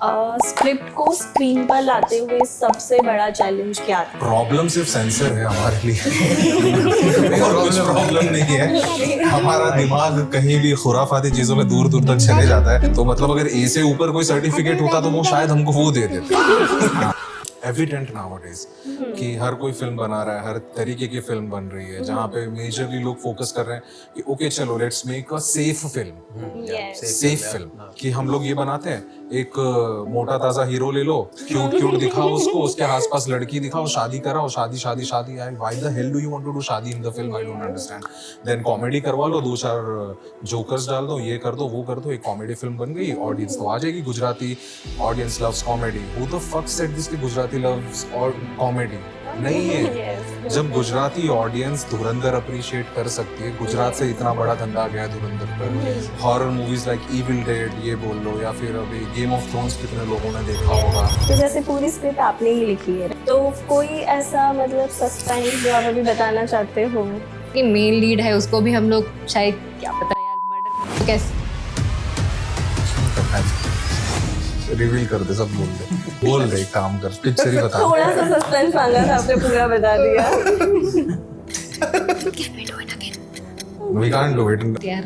Script को screen पर लाते हुए सबसे बड़ा चैलेंज क्या था? प्रॉब्लम सिर्फ सेंसर है हमारे लिए और कुछ प्रॉब्लम नहीं है। हमारा दिमाग कहीं भी खुराफाती चीजों में दूर दूर तक चले जाता है। तो मतलब अगर ए से ऊपर कोई सर्टिफिकेट होता तो वो शायद हमको वो दे देता। एविडेंट नाउअडेज कि हर कोई फिल्म बना रहा है, हर तरीके की फिल्म बन रही है, जहाँ पे मेजरली लोग फोकस कर रहे हैं कि ओके चलो let's make a safe film. Safe film कि हम लोग ये बनाते हैं, एक मोटा ताजा हीरो ले लो, क्यूट क्यूट दिखाओ उसको, उसके आसपास लड़की दिखाओ, शादी कराओ, शादी शादी शादी। Why the hell do you want to do शादी in the film? I don't understand. Then comedy करवा लो, दो चार जोकर्स डाल दो, ये कर दो वो कर दो, एक कॉमेडी फिल्म बन गई, ऑडियंस तो आ जाएगी। Gujarati audience loves comedy. Who the fuck said this कि गुजराती लव्स और कॉमेडी? नहीं है। जब गुजराती ऑडियंस धुरंधर अप्रिशिएट कर सकती है, गुजरात से इतना बड़ा धंधा गया है धुरंधर पर। Horror movies like evil dead ये बोल लो, या फिर अभी गेम ऑफ थ्रोन्स कितने लोगों ने देखा होगा। तो जैसे पूरी स्क्रिप्ट आपने ही लिखी है, तो कोई ऐसा मतलब सस्पेंस जो आप अभी बताना चाहते हो? कि मेन लीड है उसको भी हम लोग शायद क्या पता यार मर्डर कैसे रिवील कर दे, सब बोल दे एक काम कर, पिक्चर ही बता। थोड़ा सा सस्पेंस मांगा था, आपने पूरा बता दिया। We can't do it यार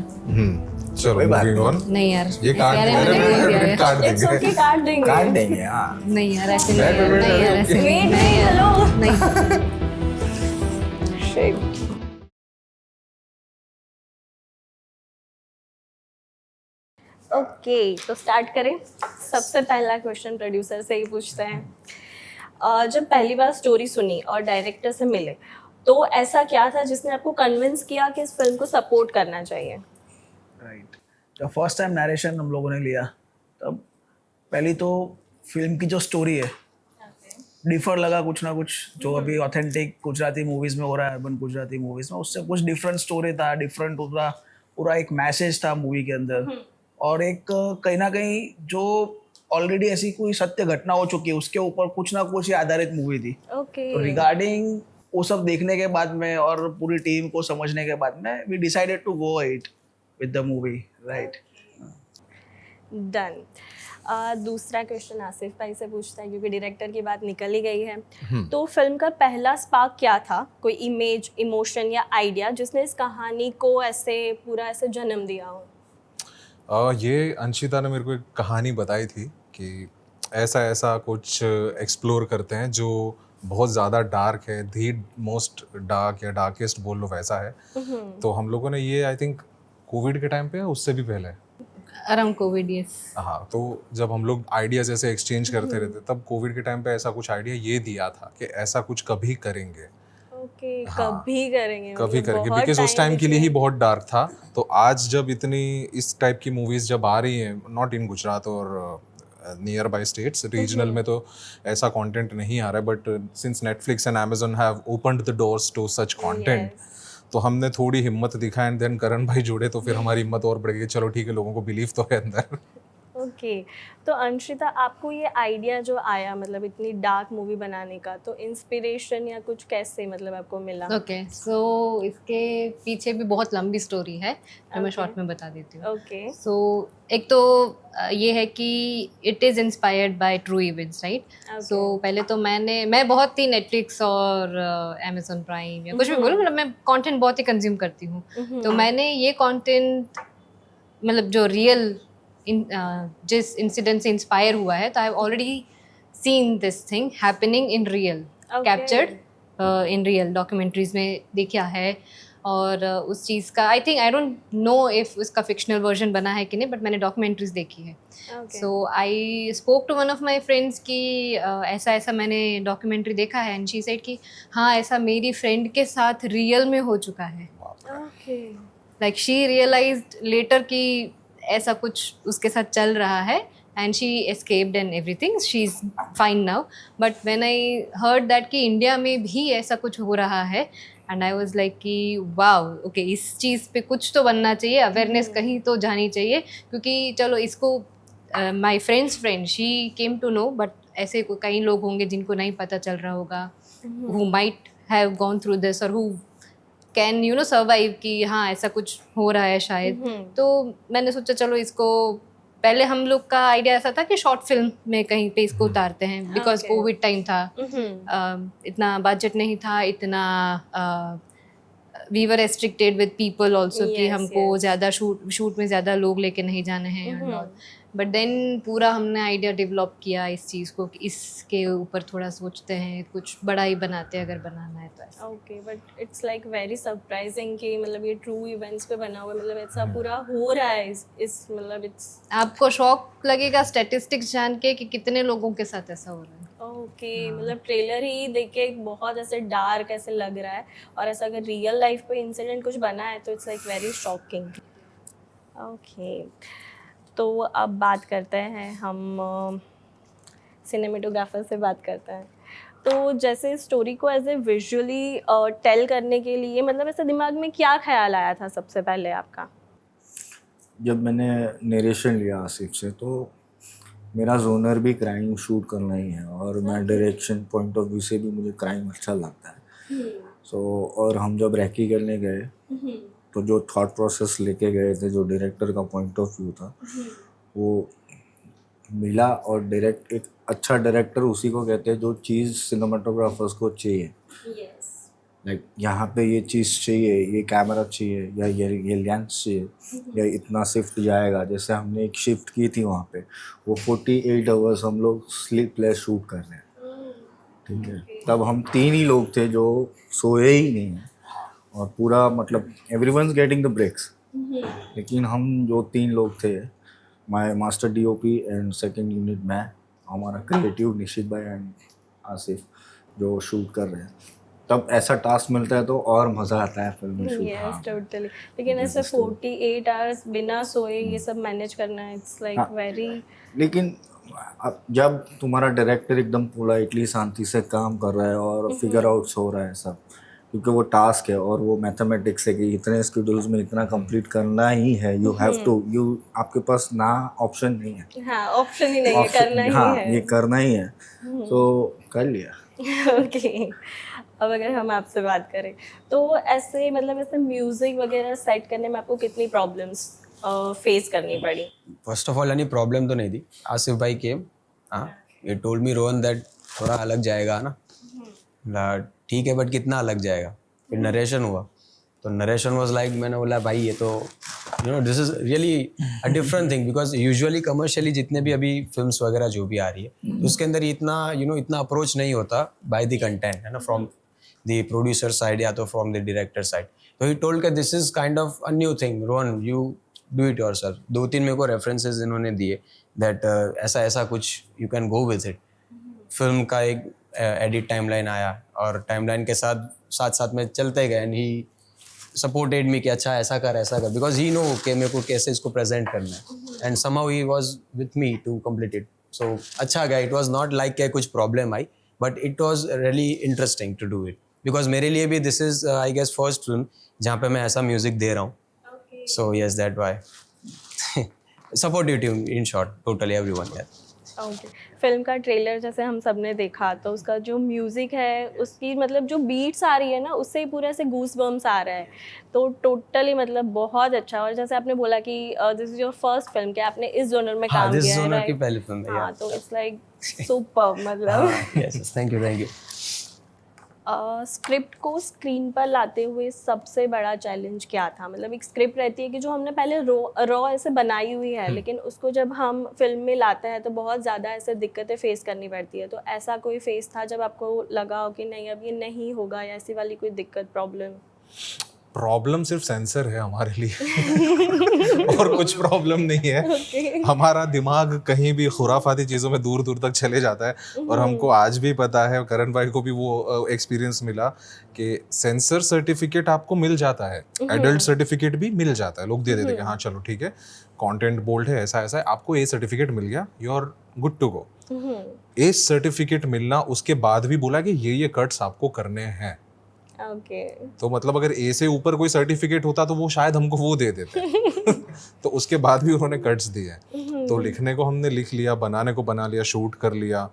चलो मूविंग ऑन। नहीं यार ये काट यार, मैंने बोल दिया यार। काट It's okay, देंगे। काट देंगे। हाँ। नहीं यार ऐसे नहीं यार, नहीं यार ऐसे नहीं, Wait, नहीं यार, hello. नहीं। Shit. ओके तो स्टार्ट करें। सबसे पहला क्वेश्चन प्रोड्यूसर से ही पूछते हैं। जब पहली बार स्टोरी सुनी और डायरेक्टर से मिले, तो ऐसा क्या था जिसने आपको कन्विंस किया कि इस फिल्म को सपोर्ट करना चाहिए? राइट, जब फर्स्ट टाइम नरेशन हम लोगों ने लिया, तब पहली तो फिल्म की जो स्टोरी है डिफर लगा कुछ ना कुछ, जो अभी ऑथेंटिक गुजराती मूवीज में हो रहा है, अर्बन गुजराती मूवीज में, उससे कुछ डिफरेंट स्टोरी था, डिफरेंट पूरा पूरा एक मैसेज था मूवी के अंदर। और एक कहीं ना कहीं जो ऑलरेडी ऐसी कोई सत्य घटना हो चुकी है उसके ऊपर कुछ ना कुछ ये आधारित मूवी थी। ओके तो रिगार्डिंग वो सब देखने के बाद में और पूरी टीम को समझने के बाद में we decided to go it with the movie, right. Done. दूसरा क्वेश्चन आसिफ भाई से पूछता है, क्योंकि डायरेक्टर की बात निकल ही गई है। तो फिल्म का पहला स्पार्क क्या था? कोई इमेज, इमोशन या आइडिया जिसने इस कहानी को ऐसे पूरा ऐसे जन्म दिया हो? ये अंशिता ने मेरे को एक कहानी बताई थी कि ऐसा ऐसा कुछ एक्सप्लोर करते हैं जो बहुत ज़्यादा डार्क है, दी मोस्ट डार्क या डार्केस्ट बोल लो वैसा है। तो हम लोगों ने ये आई थिंक कोविड के टाइम पे है, उससे भी पहले अराउंड कोविड, यस। हाँ, तो जब हम लोग आइडियाज ऐसे एक्सचेंज करते रहते, तब कोविड के टाइम पे ऐसा कुछ आइडिया ये दिया था कि ऐसा कुछ कभी करेंगे। ओके, कभी करेंगे, कभी मतलब करेंगे, बहुत बिकॉज उस time टाइम के लिए ही between- बहुत डार्क था। तो आज जब इतनी इस टाइप की मूवीज जब आ रही हैं, नॉट इन गुजरात और नियर बाय स्टेट्स, रीजनल में तो ऐसा कंटेंट नहीं आ रहा है, but since Netflix and Amazon have opened the doors to such content, तो हमने थोड़ी हिम्मत दिखा एंड देन करण भाई जुड़े, तो फिर हमारी हिम्मत और बढ़ गई। चलो ठीक है, लोगों को बिलीव तो है अंदर। ओके तो अंशिता, आपको ये आइडिया जो आया मतलब इतनी डार्क मूवी बनाने का, तो इंस्पिरेशन या कुछ कैसे मतलब आपको मिला? ओके सो इसके पीछे भी बहुत लंबी स्टोरी है, जो मैं Okay. शॉर्ट में बता देती हूँ। ओके सो एक तो ये है कि it is inspired by true events, right. So पहले तो मैं बहुत ही नेटफ्लिक्स और अमेजोन प्राइम या कुछ भी बोलूँ, मतलब मैं कंटेंट बहुत ही कंज्यूम करती हूँ। तो मैंने ये कंटेंट मतलब जो रियल जिस इंसिडेंट से इंस्पायर हुआ है, तो I have already seen this thing happening in real, captured in real documentaries में देखा है। और उस चीज़ का आई डोंट नो इफ उसका फिक्शनल वर्जन बना है कि नहीं, बट मैंने डॉक्यूमेंट्रीज देखी है। So I spoke to one of my friends कि ऐसा ऐसा मैंने डॉक्यूमेंट्री देखा है, एंड शी सेड कि हाँ ऐसा मेरी फ्रेंड के साथ रियल में हो चुका है। Okay like she realised later कि ऐसा कुछ उसके साथ चल रहा है, and she escaped and everything, she's fine now. But when I heard that कि इंडिया में भी ऐसा कुछ हो रहा है, and I was like कि वाओ ओके, इस चीज़ पे कुछ तो बनना चाहिए, अवेयरनेस कहीं तो जानी चाहिए, क्योंकि चलो इसको my friends friend she came to know, but ऐसे कई लोग होंगे जिनको नहीं पता चल रहा होगा, who might have gone through this or who can survive कि हाँ ऐसा कुछ हो रहा है शायद। तो मैंने सोचा चलो इसको पहले हम लोग का आइडिया ऐसा था कि शॉर्ट फिल्म में कहीं पे इसको उतारते हैं, बिकॉज Okay. कोविड टाइम था, इतना बजट नहीं था, इतना we were restricted with people also कि Yes, हमको yes. ज़्यादा शूट में ज़्यादा लोग लेके नहीं जाने हैं। बट देन पूरा हमने आइडिया डेवलप किया इस चीज़ को कि इसके ऊपर थोड़ा सोचते हैं, कुछ बड़ा ही बनाते हैं अगर बनाना है तो ऐसा। Okay, but it's like very surprising कि मतलब ये ट्रू इवेंट्स पे बना हुआ है, मतलब ऐसा पूरा हो रहा है इस मतलब इट्स आपको शौक लगेगा स्टैटिस्टिक्स जान के कि कितने लोगों के साथ ऐसा हो रहा है। ओके, मतलब ट्रेलर ही देख के बहुत ऐसे डार्क ऐसे लग रहा है, और ऐसा अगर रियल लाइफ पे इंसिडेंट कुछ बना है तो it's like very shocking. Okay, तो अब बात करते हैं हम सिनेमेटोग्राफर से बात करते हैं। तो जैसे स्टोरी को एज ए विजुअली टेल करने के लिए मतलब ऐसे दिमाग में क्या ख्याल आया था सबसे पहले आपका? जब मैंने नरेशन लिया आसिफ से, तो मेरा जोनर भी क्राइम शूट करना ही है, और मैं डायरेक्शन पॉइंट ऑफ व्यू से भी मुझे क्राइम अच्छा लगता है। और हम जब रैकी करने गए तो जो थॉट प्रोसेस लेके गए थे, जो डायरेक्टर का पॉइंट ऑफ व्यू था, वो मिला। और डायरेक्ट एक अच्छा डायरेक्टर उसी को कहते हैं जो चीज़ सिनेमाटोग्राफर्स को चाहिए। यस, लाइक यहाँ पे ये चीज़ चाहिए, ये कैमरा चाहिए, या ये लेंस चाहिए, या इतना शिफ्ट जाएगा। जैसे हमने एक शिफ्ट की थी वहाँ पे, वो 48 आवर्स हम लोग स्लीपलेस शूट कर रहे हैं, ठीक है। तब हम 3 ही लोग थे जो सोए ही नहीं हैं, और पूरा मतलब एवरीवनस गेटिंग द ब्रेक्स, लेकिन हम जो 3 लोग थे, my master DOP and second unit मैं, हमारा क्रिएटिव निशित भाई एंड आसिफ जो शूट कर रहे हैं, तब ऐसा टास्क मिलता है तो और मज़ा आता है फिल्म में शूट। Yes totally. लेकिन ऐसे 48 आवर्स बिना सोए ये सब मैनेज करना, इट्स लाइक वेरी। लेकिन अब जब तुम्हारा डायरेक्टर एकदम पोलाइटली शांति से काम कर रहा है और फिगर आउट्स हो रहा है सब, क्योंकि वो टास्क है और वो मैथमेटिक्स है कि इतने स्केड्यूल्स में इतना कंप्लीट करना ही है, यू हैव टू, आपके पास ना ऑप्शन नहीं है। हाँ, ऑप्शन ही नहीं है, करना ही हाँ, है। ये करना ही है, तो कर लिया। ओके, अब अगर हम आपसे बात करें तो ऐसे मतलब ऐसे म्यूजिक वगैरह सेट करने में आपको कितनी प्रॉब्लम्स फेस करनी पड़ी? फर्स्ट ऑफ ऑल यानी प्रॉब्लम तो नहीं थी। आसिफ भाई केम, हाँ, ये टोल्ड मी रोहन दैट थोड़ा अलग जाएगा ना, ठीक है बट कितना अलग जाएगा। फिर नरेशन हुआ तो नरेशन वाज लाइक, मैंने बोला भाई ये तो this is really a different thing, because usually commercially जितने भी अभी फिल्म्स वगैरह जो भी आ रही है तो उसके अंदर इतना इतना अप्रोच नहीं होता बाय द कंटेंट, है ना, फ्रॉम द प्रोड्यूसर साइड या तो फ्रॉम द डायरेक्टर साइड। तो ही टोल्ड कि this is kind of a new thing, Rohan you do it yourself. 2-3 मेरे को रेफरेंसेस इन्होंने दिए दैट ऐसा ऐसा कुछ you can go with it. Film का एक एडिट टाइमलाइन आया और टाइमलाइन के साथ साथ में चलते गए, एंड ही सपोर्टेड मी कि अच्छा ऐसा कर बिकॉज ही नो कि मेरे को कैसे इसको प्रेजेंट करना है, and somehow he was with me to complete it. So अच्छा गया, इट वाज नॉट लाइक कि कुछ प्रॉब्लम आई, but it was really interesting to do it, because मेरे लिए भी this is I guess first film जहाँ पे मैं ऐसा म्यूजिक दे रहा हूँ। So yes that why supportive team in short, totally everyone यार। ओके, फिल्म का ट्रेलर जैसे हम सब ने देखा तो उसका जो म्यूज़िक है उसकी मतलब जो बीट्स आ रही है ना, उससे ही पूरे ऐसे गूस बम्स आ रहा है, तो टोटली मतलब बहुत अच्छा। और जैसे आपने बोला कि this is your first film कि आपने इस जोनर में काम दिस किया है, जोनर की right? पहली फिल्म है हाँ, तो इट्स लाइक सुपर मतलब। Yes thank you. स्क्रिप्ट को स्क्रीन पर लाते हुए सबसे बड़ा चैलेंज क्या था? मतलब एक स्क्रिप्ट रहती है कि जो हमने पहले रॉ ऐसे बनाई हुई है, लेकिन उसको जब हम फिल्म में लाते हैं तो बहुत ज़्यादा ऐसे दिक्कतें फेस करनी पड़ती है। तो ऐसा कोई फेस था जब आपको लगा हो कि नहीं अब ये नहीं होगा, या ऐसी वाली कोई दिक्कत प्रॉब्लम सिर्फ सेंसर है हमारे लिए और कुछ प्रॉब्लम नहीं है। हमारा दिमाग कहीं भी खुराफाती चीज़ों में दूर दूर तक चले जाता है, और हमको आज भी पता है, करण भाई को भी वो एक्सपीरियंस मिला कि सेंसर सर्टिफिकेट आपको मिल जाता है, एडल्ट सर्टिफिकेट भी मिल जाता है, लोग दे देते हैं कि हाँ चलो ठीक है, कंटेंट बोल्ड है, ऐसा ऐसा है, आपको ए सर्टिफिकेट मिल गया, you are good to go. A certificate मिलना, उसके बाद भी बोला कि ये कट्स आपको करने हैं। ओके, तो मतलब अगर ए से ऊपर कोई सर्टिफिकेट होता तो वो शायद हमको वो दे देते तो उसके बाद भी उन्होंने कट्स दिए। तो लिखने को हमने लिख लिया, बनाने को बना लिया, शूट कर लिया,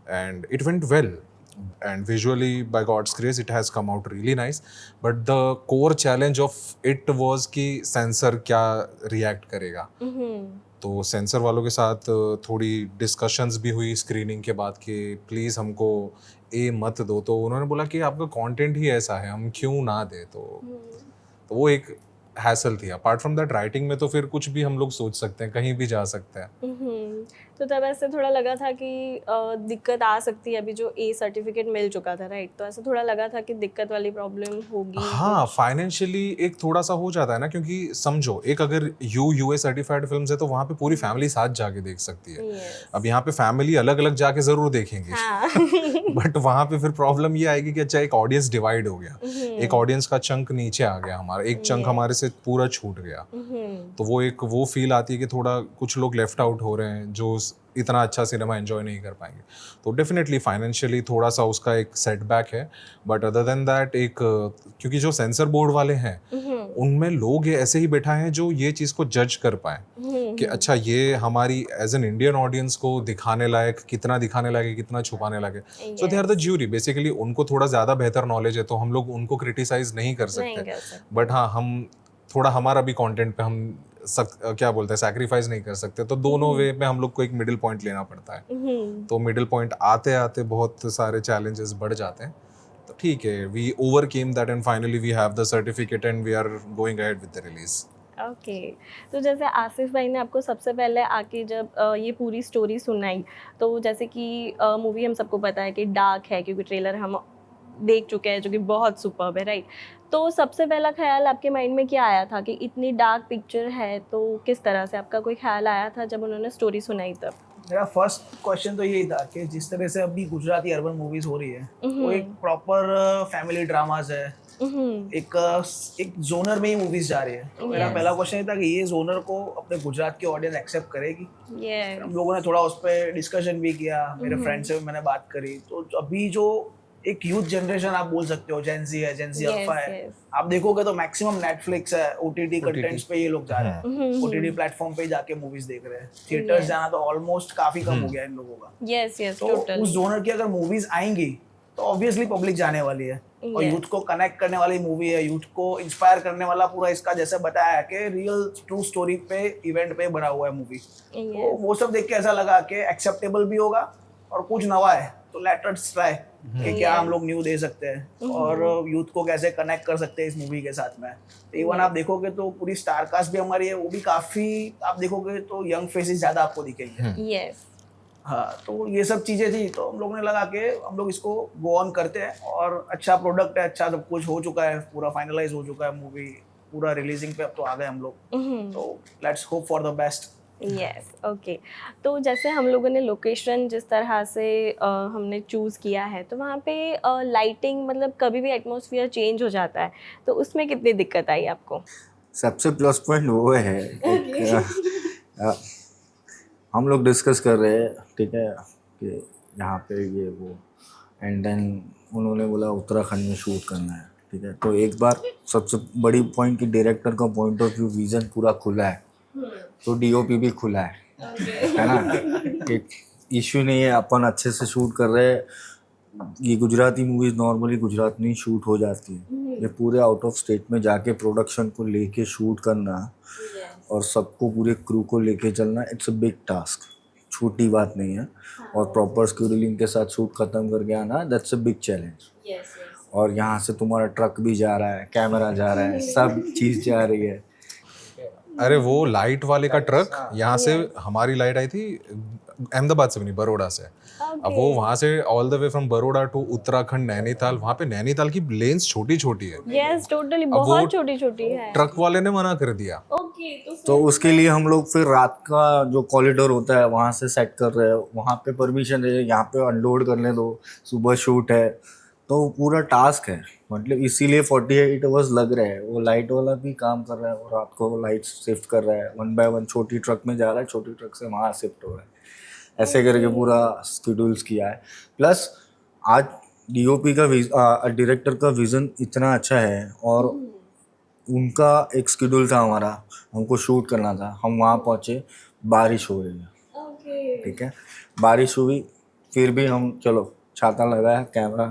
and it went well, and visually by God's grace it has come out really nice, but the core challenge of it was कि सेंसर क्या रिएक्ट करेगा। तो सेंसर वालों के साथ थोड़ी डिस्कशंस भी हुई स्क्रीनिंग के बाद कि प्लीज़ हमको ए मत दो, तो उन्होंने बोला कि आपका कंटेंट ही ऐसा है, हम क्यों ना दे, तो वो एक हैसल थी। अपार्ट फ्रॉम दैट राइटिंग में तो फिर कुछ भी हम लोग सोच सकते हैं, कहीं भी जा सकते हैं। तो तब ऐसे थोड़ा लगा था कि दिक्कत आ सकती है, अभी जो ए सर्टिफिकेट मिल चुका था, राइट, तो ऐसा थोड़ा लगा था कि दिक्कत वाली प्रॉब्लम होगी। हाँ, फाइनेंशियली एक थोड़ा सा हो जाता है ना, क्योंकि समझो एक अगर यूए सर्टिफाइड फिल्म्स है तो वहाँ पे पूरी फैमिली साथ जाके देख सकती है। अब यहाँ पे फैमिली अलग अलग जाके जरूर देखेंगे, हाँ। बट वहाँ पे फिर प्रॉब्लम ये आएगी कि अच्छा एक ऑडियंस डिवाइड हो गया, एक ऑडियंस का चंक नीचे आ गया, हमारा एक चंक हमारे से पूरा छूट गया, तो वो फील आती है कि थोड़ा कुछ लोग लेफ्ट आउट हो रहे हैं जो इतना अच्छा सिनेमा एंजॉय नहीं कर पाएंगे। तो डेफिनेटली फाइनेंशियली थोड़ा सा उसका एक सेटबैक है, बट अदर देन दैट एक क्योंकि जो सेंसर बोर्ड वाले हैं उनमें लोग ये ऐसे ही बैठा हैं जो ये चीज़ को जज कर पाए कि अच्छा ये हमारी एज एन इंडियन ऑडियंस को दिखाने लायक, कितना दिखाने लायक है, कितना छुपाने लायक है। So they are the jury basically, उनको थोड़ा ज़्यादा बेहतर नॉलेज है, तो हम लोग उनको क्रिटिसाइज नहीं कर सकते, बट हाँ हम थोड़ा हमारा भी कंटेंट पे हम क्या बोलते हैं सैक्रिफाइस नहीं कर सकते, तो दोनों वे में हम लोग को एक मिडिल पॉइंट लेना पड़ता है। तो मिडिल पॉइंट आते आते बहुत सारे चैलेंजेस बढ़ जाते हैं, तो ठीक है, we overcame that and finally we have the certificate and we are going ahead with the release. Okay, तो जैसे आसिफ भाई ने आपको सबसे पहले आके जब ये पूरी स्टोरी सुनाई, तो जैसे कि मूवी हम सबको पता है कि डार्क है, क्योंकि ट्रेलर हम देख चुके हैं जो कि बहुत सुपर्ब है, राइट, तो सबसे पहला ख्याल आपके माइंड में क्या आया था कि इतनी डार्क पिक्चर है, तो किस तरह से आपका कोई ख्याल आया था जब उन्होंने स्टोरी सुनाई तब? मेरा फर्स्ट क्वेश्चन तो यही था कि जिस तरह से अभी गुजराती अर्बन मूवीज हो रही है वो एक प्रॉपर फैमिली ड्रामाज है, एक जोनर में ही मूवीज जा रही है, तो मेरा पहला क्वेश्चन ये था कि ये जोनर को अपने गुजरात की ऑडियंस एक्सेप्ट करेगी। हम लोगों ने थोड़ा उस पर डिस्कशन भी किया, मेरे फ्रेंड से भी मैंने बात करी, तो अभी जो एक यूथ जनरेशन आप बोल सकते हो, जेनजी है, जेनजी अल्फा है, आप देखोगे तो मैक्सिमम नेटफ्लिक्स है, ओटीटी कंटेंट्स पे ये लोग जा रहे हैं, ओटीटी प्लेटफॉर्म पे जाके मूवीज देख रहे हैं, थिएटर्स जाना तो ऑलमोस्ट काफी कम हो गया इन लोगों का। तो उस जोनर की अगर मूवीज आएंगी तो ऑब्वियसली पब्लिक जाने वाली है, और यूथ को कनेक्ट करने वाली मूवी है, यूथ को इंस्पायर करने वाला पूरा इसका जैसे बताया है कि रियल ट्रू स्टोरी पे इवेंट पे बना हुआ है मूवी, तो वो सब देख के ऐसा लगा कि एक्सेप्टेबल भी होगा और कुछ नवा है, तो लेट अस ट्राई कि क्या हम लोग न्यू दे सकते हैं और यूथ को कैसे कनेक्ट कर सकते हैं इस मूवी के साथ में। इवन आप देखोगे तो पूरी स्टार कास्ट भी हमारी है, वो भी काफी, आप देखोगे तो यंग फेसेस ज्यादा आपको दिखेंगे। हाँ, तो ये सब चीजें थी, तो हम लोगों ने लगा कि हम लोग इसको गो ऑन करते हैं, और अच्छा प्रोडक्ट है, अच्छा सब कुछ हो चुका है, पूरा फाइनलाइज हो चुका है मूवी, पूरा रिलीजिंग पे अब तो आ गए हम लोग, तो let's hope for the best. Yes, okay, तो जैसे हम लोगों ने लोकेशन जिस तरह से हमने चूज़ किया है, तो वहाँ पे लाइटिंग, मतलब कभी भी एटमॉस्फेयर चेंज हो जाता है, तो उसमें कितनी दिक्कत आई आपको? सबसे प्लस पॉइंट वो है हम लोग डिस्कस कर रहे हैं, ठीक है, कि यहाँ पे ये वो, एंड देन उन्होंने बोला उत्तराखंड में शूट करना है, ठीक है, तो एक बार सबसे बड़ी पॉइंट कि डायरेक्टर का पॉइंट ऑफ व्यू विजन पूरा खुला है, तो डीओपी भी खुला है ना, एक इश्यू नहीं है, अपन अच्छे से शूट कर रहे हैं। ये गुजराती मूवीज नॉर्मली गुजरात में ही शूट हो जाती है, ये पूरे आउट ऑफ स्टेट में जाके प्रोडक्शन को लेके शूट करना और सबको पूरे क्रू को लेके चलना, इट्स अ बिग टास्क, छोटी बात नहीं है, और प्रॉपर स्केड्यूलिंग के साथ शूट खत्म करके आना, दैट्स अ बिग चैलेंज। और यहाँ से तुम्हारा ट्रक भी जा रहा है, कैमरा जा रहा है, सब चीज़ जा रही है। अरे वो लाइट वाले का ट्रक यहाँ से, हमारी लाइट आई थी अहमदाबाद से भी नहीं, बड़ौदा से। अब वो वहाँ से all the way from Baroda to Uttarakhand Nainital, वहाँ पे नैनीताल की लेन्स छोटी छोटी है। यस, टोटली बहुत छोटी छोटी है। ट्रक वाले ने मना कर दिया। ओके, तो उसके लिए हम लोग फिर रात का जो कॉरिडोर होता है वहाँ से सेट कर रहे हैं, वहाँ पे परमिशन है, यहाँ पे अनलोड करने दो, सुबह शूट है, तो पूरा टास्क है, मतलब इसीलिए 48 आवर्स लग रहे हैं। वो लाइट वाला भी काम कर रहा है और रात को लाइट शिफ्ट कर रहा है, 1 बाय 1 छोटी ट्रक में जा रहा है, छोटी ट्रक से वहाँ शिफ्ट हो रहा है, ऐसे करके पूरा शेड्यूल्स किया है। प्लस आज डीओपी का डायरेक्टर का विज़न इतना अच्छा है, और उनका एक शेड्यूल था, हमारा हमको शूट करना था, हम वहाँ पहुँचे, बारिश हो रही है, ठीक है, बारिश हुई, फिर भी हम चलो छाता लगाया, कैमरा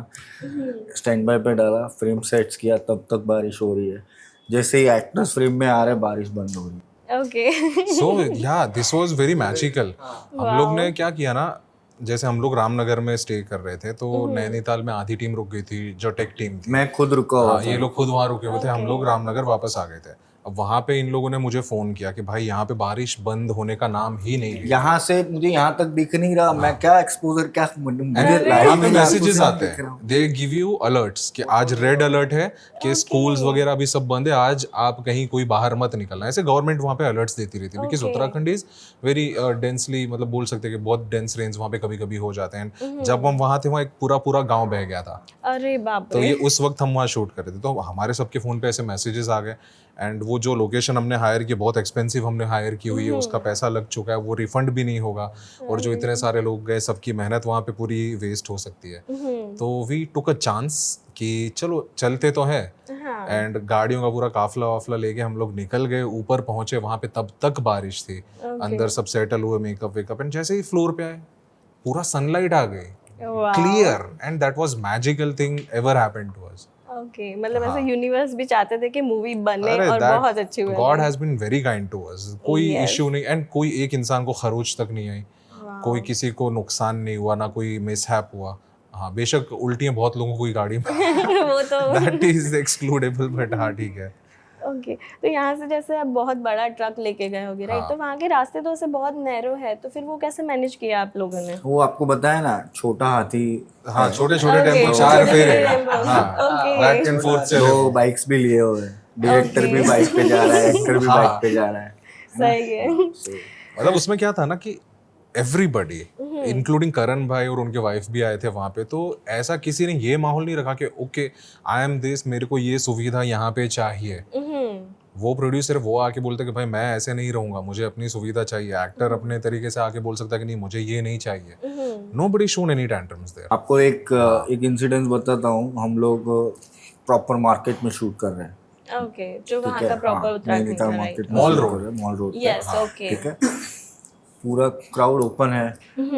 स्टैंड बाय पे डाला, फ्रेम सेट्स किया, तब तक बारिश हो रही है। जैसे ही एक्टर्स फ्रेम में आ रहे, बारिश बंद हो रही है। ओके सो या दिस वाज वेरी मैजिकल। हम लोग ने क्या किया ना, जैसे हम लोग रामनगर में स्टे कर रहे थे तो नैनीताल में आधी टीम रुक गई थी, जो टेक टीम थी। मैं खुद रुका हुआ हाँ, ये लोग खुद वहाँ रुके हुए थे, हम लोग रामनगर वापस आ गए थे। अब वहाँ पे इन लोगों ने मुझे फोन किया कि भाई यहाँ पे बारिश बंद होने का नाम ही नहीं लिया। यहाँ से मुझे यहाँ तक दिख नहीं रहा, मैं क्या एक्सपोजर, क्या मुझे यहाँ लाइव पे में मैसेजेस आपको आते दिख रहा हैं, हूँ। दे गिव यू अलर्ट्स कि आज रेड अलर्ट है कि स्कूल्स वगैरह भी सब बंद है, आज आप कहीं कोई बाहर मत निकलना। ऐसे गवर्नमेंट वहाँ पे अलर्ट्स देती रहती है, because Okay. Uttarakhand is very densely, मतलब बोल सकते हैं कि बहुत डेंस रेंज वहाँ पे कभी कभी हो जाते हैं। जब हम वहाँ थे वहाँ एक पूरा पूरा गाँव बह गया था, अरे बाप तो रे। ये उस वक्त हम वहाँ शूट कर रहे थे, तो हमारे सबके फ़ोन पे ऐसे मैसेजेस आ गए। एंड वो जो लोकेशन हमने हायर की, बहुत एक्सपेंसिव हमने हायर की हुई है, उसका पैसा लग चुका है, वो रिफंड भी नहीं होगा, और जो इतने सारे लोग गए सबकी मेहनत वहाँ पे पूरी वेस्ट हो सकती है। तो वी टुक अ चांस कि चलो चलते तो है। हाँ। एंड गाड़ियों का पूरा काफला वाफला लेके हम लोग निकल गए, ऊपर पहुंचे, वहाँ पे तब तक बारिश थी, अंदर सब सेटल हुए, मेकअप वेकअप, एंड जैसे ही फ्लोर पे आए पूरा सनलाइट आ गई, Wow. Clear, and that was magical thing ever happened to us. Okay, मतलब ऐसे यूनिवर्स भी चाहते थे कि मूवी बने अरे और बहुत अच्छी बने। God has been very kind to us. कोई Yes. इश्यू नहीं, एंड कोई एक इंसान को खरोच तक नहीं आई, कोई किसी को नुकसान नहीं हुआ, ना कोई मिसहैप हुआ। हाँ, बेशक उल्टियां बहुत लोगों को गाड़ी में वो तो दैट इज एक्सक्लूडेबल, बट हाँ ठीक है। ओके। तो यहाँ से जैसे आप बहुत बड़ा ट्रक लेके गए होगे, राइट? तो वहाँ के रास्ते तो ऐसे बहुत नैरो है, तो फिर वो कैसे मैनेज किया आप लोगों ने? वो आपको बताया ना, छोटा हाथी, हाँ, छोटे छोटे Okay, टेम्पो, 4 छोटे फेरे, टेम्पो, हाँ, okay. बैक एंड फोर्थ चले। 2 बाइक्स भी लिए हुए हैं, डायरेक्टर भी बाइक पे जा रहा है, एक्टर भी बाइक पे जा रहा है। सही है। मतलब उसमें क्या था ना कि एवरीबडी इंक्लूडिंग करण भाई और उनके वाइफ भी आए थे वहाँ पे, तो ऐसा किसी ने ये माहौल नहीं रखा कि ओके आई एम दिस, मेरे को ये सुविधा यहाँ पे चाहिए। वो प्रोड्यूसर वो आके बोलते कि भाई मैं ऐसे नहीं रहूंगा, मुझे अपनी सुविधा चाहिए। एक्टर अपने तरीके से आके बोल सकता है कि नहीं मुझे ये नहीं चाहिए। Nobody shown any tantrums there. आपको एक इंसिडेंट बताता हूँ। हम लोग प्रॉपर मार्केट में शूट कर रहे हैं, ओके, जो वहाँ ठीक का है? प्रॉपर हाँ, उत्तराखंड नैनीताल का, मार्केट राइट? में मॉल shoot रोड। कर रहे हैं, मॉल रोड पे, यस, ओके। ठीक है? पूरा क्राउड ओपन है,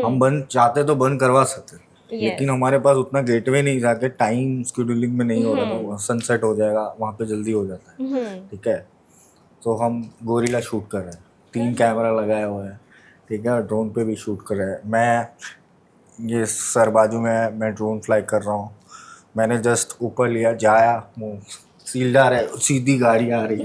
हम बंद चाहते तो बंद करवा सकते, लेकिन हमारे पास उतना गेटवे नहीं था कि टाइम शेड्यूलिंग में नहीं हो रहा था, सनसेट हो जाएगा वहाँ पे, जल्दी हो जाता है, ठीक है? तो हम गोरिल्ला शूट कर रहे हैं, 3 कैमरा लगाए हुए हैं, ठीक है? ड्रोन पे भी शूट कर रहे हैं। मैं ये सर बाजू में है, मैं ड्रोन फ्लाई कर रहा हूँ, मैंने जस्ट ऊपर लिया, जाया, सीधा है, सीधी गाड़ी आ रही है,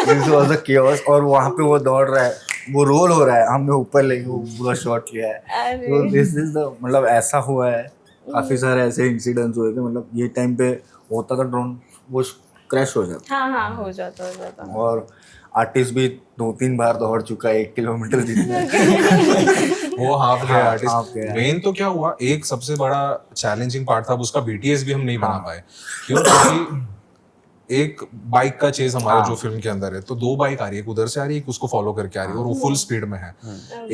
दिस वाज अ chaos, और वहाँ पे वो दौड़ रहा है, वो रोल हो रहा है, हमने ऊपर लेके वो पूरा शॉट लिया है। तो दिस इज द, मतलब ऐसा हुआ है, काफ़ी सारे ऐसे इंसिडेंट्स हुए कि मतलब ये टाइम पे होता था ड्रोन, वो क्रैश हो जाता, हाँ हाँ, हो जाता। और आर्टिस्ट भी 2-3 बार दौड़ चुका है 1 किलोमीटर जितना। वो हाफ गए हाफ आर्टिस्ट। गए। मेन तो क्या हुआ, एक सबसे बड़ा चैलेंजिंग पार्ट था, उसका बीटीएस भी हम नहीं बना पाए। क्यों? क्योंकि एक बाइक का चेज हमारे जो फिल्म के अंदर है, तो 2 बाइक आ रही है, एक उधर से आ रही है, एक उसको फॉलो करके आ रही है, और वो फुल स्पीड में है।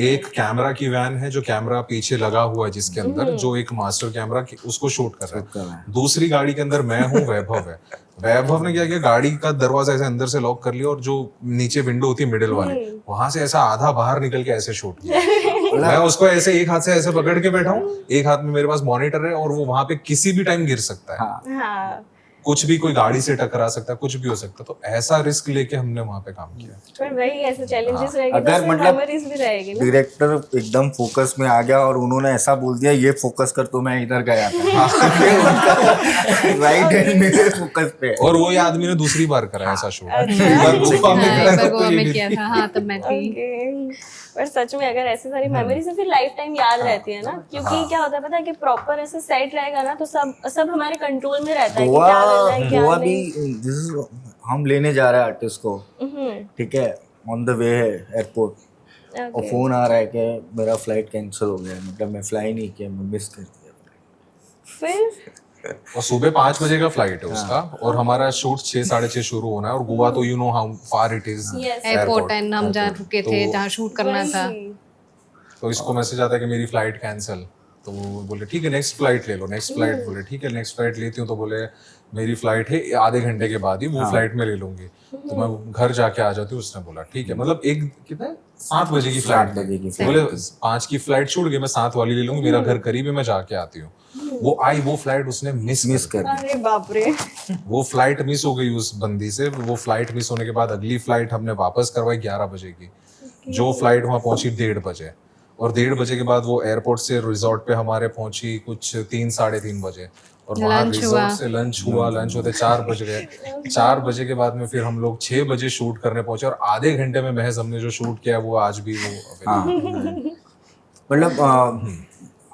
एक कैमरा की वैन है, जो कैमरा पीछे लगा हुआ है, जिसके अंदर जो एक मास्टर कैमरा उसको शूट कर रहा है। दूसरी गाड़ी के अंदर मैं हूँ, वैभव है। वैभव ने क्या किया, गाड़ी का दरवाजा ऐसे अंदर से लॉक कर लिया, और जो नीचे विंडो होती है मिडिल वाली, वहां से ऐसा आधा बाहर निकल के ऐसे शूट किया। मैं उसको ऐसे एक हाथ से ऐसे पकड़ के बैठा हूँ, एक हाथ में मेरे पास मॉनिटर है, और वो वहां पे किसी भी टाइम गिर सकता है। हाँ, कुछ भी, कोई गाड़ी से टकरा सकता है, कुछ भी हो सकता है। तो ऐसा रिस्क लेके हमने वहां पे काम किया। पर वही ऐसे चैलेंजेस रहेंगे, अगर तो मतलब मेमोरीज भी रहेगी ना। डायरेक्टर एकदम फोकस में आ गया और उन्होंने ऐसा बोल दिया ये फोकस कर, तो मैं इधर गया था, राइट हैंड मेरे फोकस पे। और वही आदमी ने दूसरी बार करा ऐसा शूट। अच्छा। एक बार गुफा में हाँ, करा एक था, बार तो गोवा ये में भी- किया था, हाँ तब मैं थी। ओके। पर सच में अगर ऐसी सारी मेमोरीज है, फिर लाइफ टाइम याद रहती है ना, क्योंकि क्या होता है पता है कि प्रॉपर ऐसे सेट रहेगा ना, तो सब हमारे कंट्रोल में रहता है कि क्या करना है क्या गोवा भी नहीं। हम लेने जा रहे हैं आर्टिस्ट को, हम्म, ठीक है? ऑन द वे है एयरपोर्ट, और okay. फोन आ रहा है कि मेरा फ्लाइट कैंसिल हो गया है, मतलब मैं फ्लाई नहीं किया, मैं मिस कर दिया। फिर और सुबह 5 बजे का फ्लाइट है उसका, और हमारा शूट 6-6:30 शुरू होना है, और गोवा तो you know how far it is Yes. Airport and हम जहाँ रुके थे, तो- जहाँ शूट करना था, वही। तो इसको मैसेज आता है कि मेरी फ्लाइट कैंसिल। तो वो बोले ठीक है नेक्स्ट फ्लाइट ले लो, नेक्स्ट फ्लाइट बोले ठीक है नेक्स्ट फ्लाइट लेती हूँ, तो बोले मेरी फ्लाइट है आधे घंटे के बाद ही, वो फ्लाइट में ले लूंगी, तो मैं घर जाके आ जाती हूँ। उसने बोला ठीक है, मतलब एक कितना 7 बजे की फ्लाइट 7 बजे की थी, बोले 5 की फ्लाइट छूट गई, मैं 7 वाली ले लूंगी, मेरा घर करीब है, मैं जाके आती हूँ। वो आई, वो फ्लाइट उसने मिस कर दी। अरे बाप रे। वो फ्लाइट मिस हो गई उस बंदी से। वो फ्लाइट मिस होने के बाद अगली फ्लाइट हमने वापस करवाई 11 बजे की, जो फ्लाइट वहाँ पहुंची 1:30 बजे, और 1:30 बजे के बाद वो एयरपोर्ट से रिजॉर्ट पे हमारे पहुंची कुछ 3 साढ़े 3 बजे, और वहाँ Lunch रिजॉर्ट हुआ। से लंच हुआ, लंच होते 4 बज गए। 4 बजे के बाद में फिर हम लोग 6 बजे शूट करने पहुंचे, और आधे घंटे में महज हमने जो शूट किया वो आज भी वो हाँ मतलब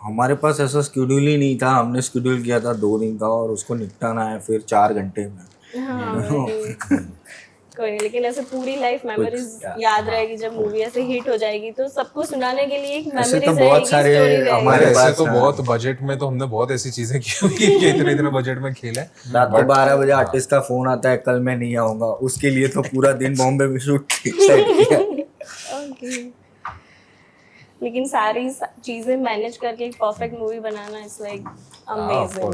हमारे पास ऐसा शेड्यूल ही नहीं था, हमने शेड्यूल किया था 2 दिन का और उसको निपटाना है फिर 4 घंटे में। हाँ वही। कोई नहीं, लेकिन ऐसे पूरी लाइफ मेमोरीज याद रहेगी जब मूवी ऐसे हिट हो जाएगी, तो सबको सुनाने के लिए एक ऐसे मेमोरीज तो रहेगी, बहुत सारे स्टोरी रहेगी। हमारे ऐसे पास तो बहुत बजट में तो हमने बहुत ऐसी चीजें की हुई कि इतने इतने बजट में खेले। रात को 12 बजे आर्टिस्ट का फोन आता है कल मैं नहीं आऊंगा, उसके लिए तो पूरा दिन बॉम्बे में शूट सेट किया। ओके, लेकिन सारी चीजें मैनेज करके एक perfect movie banana is like amazing.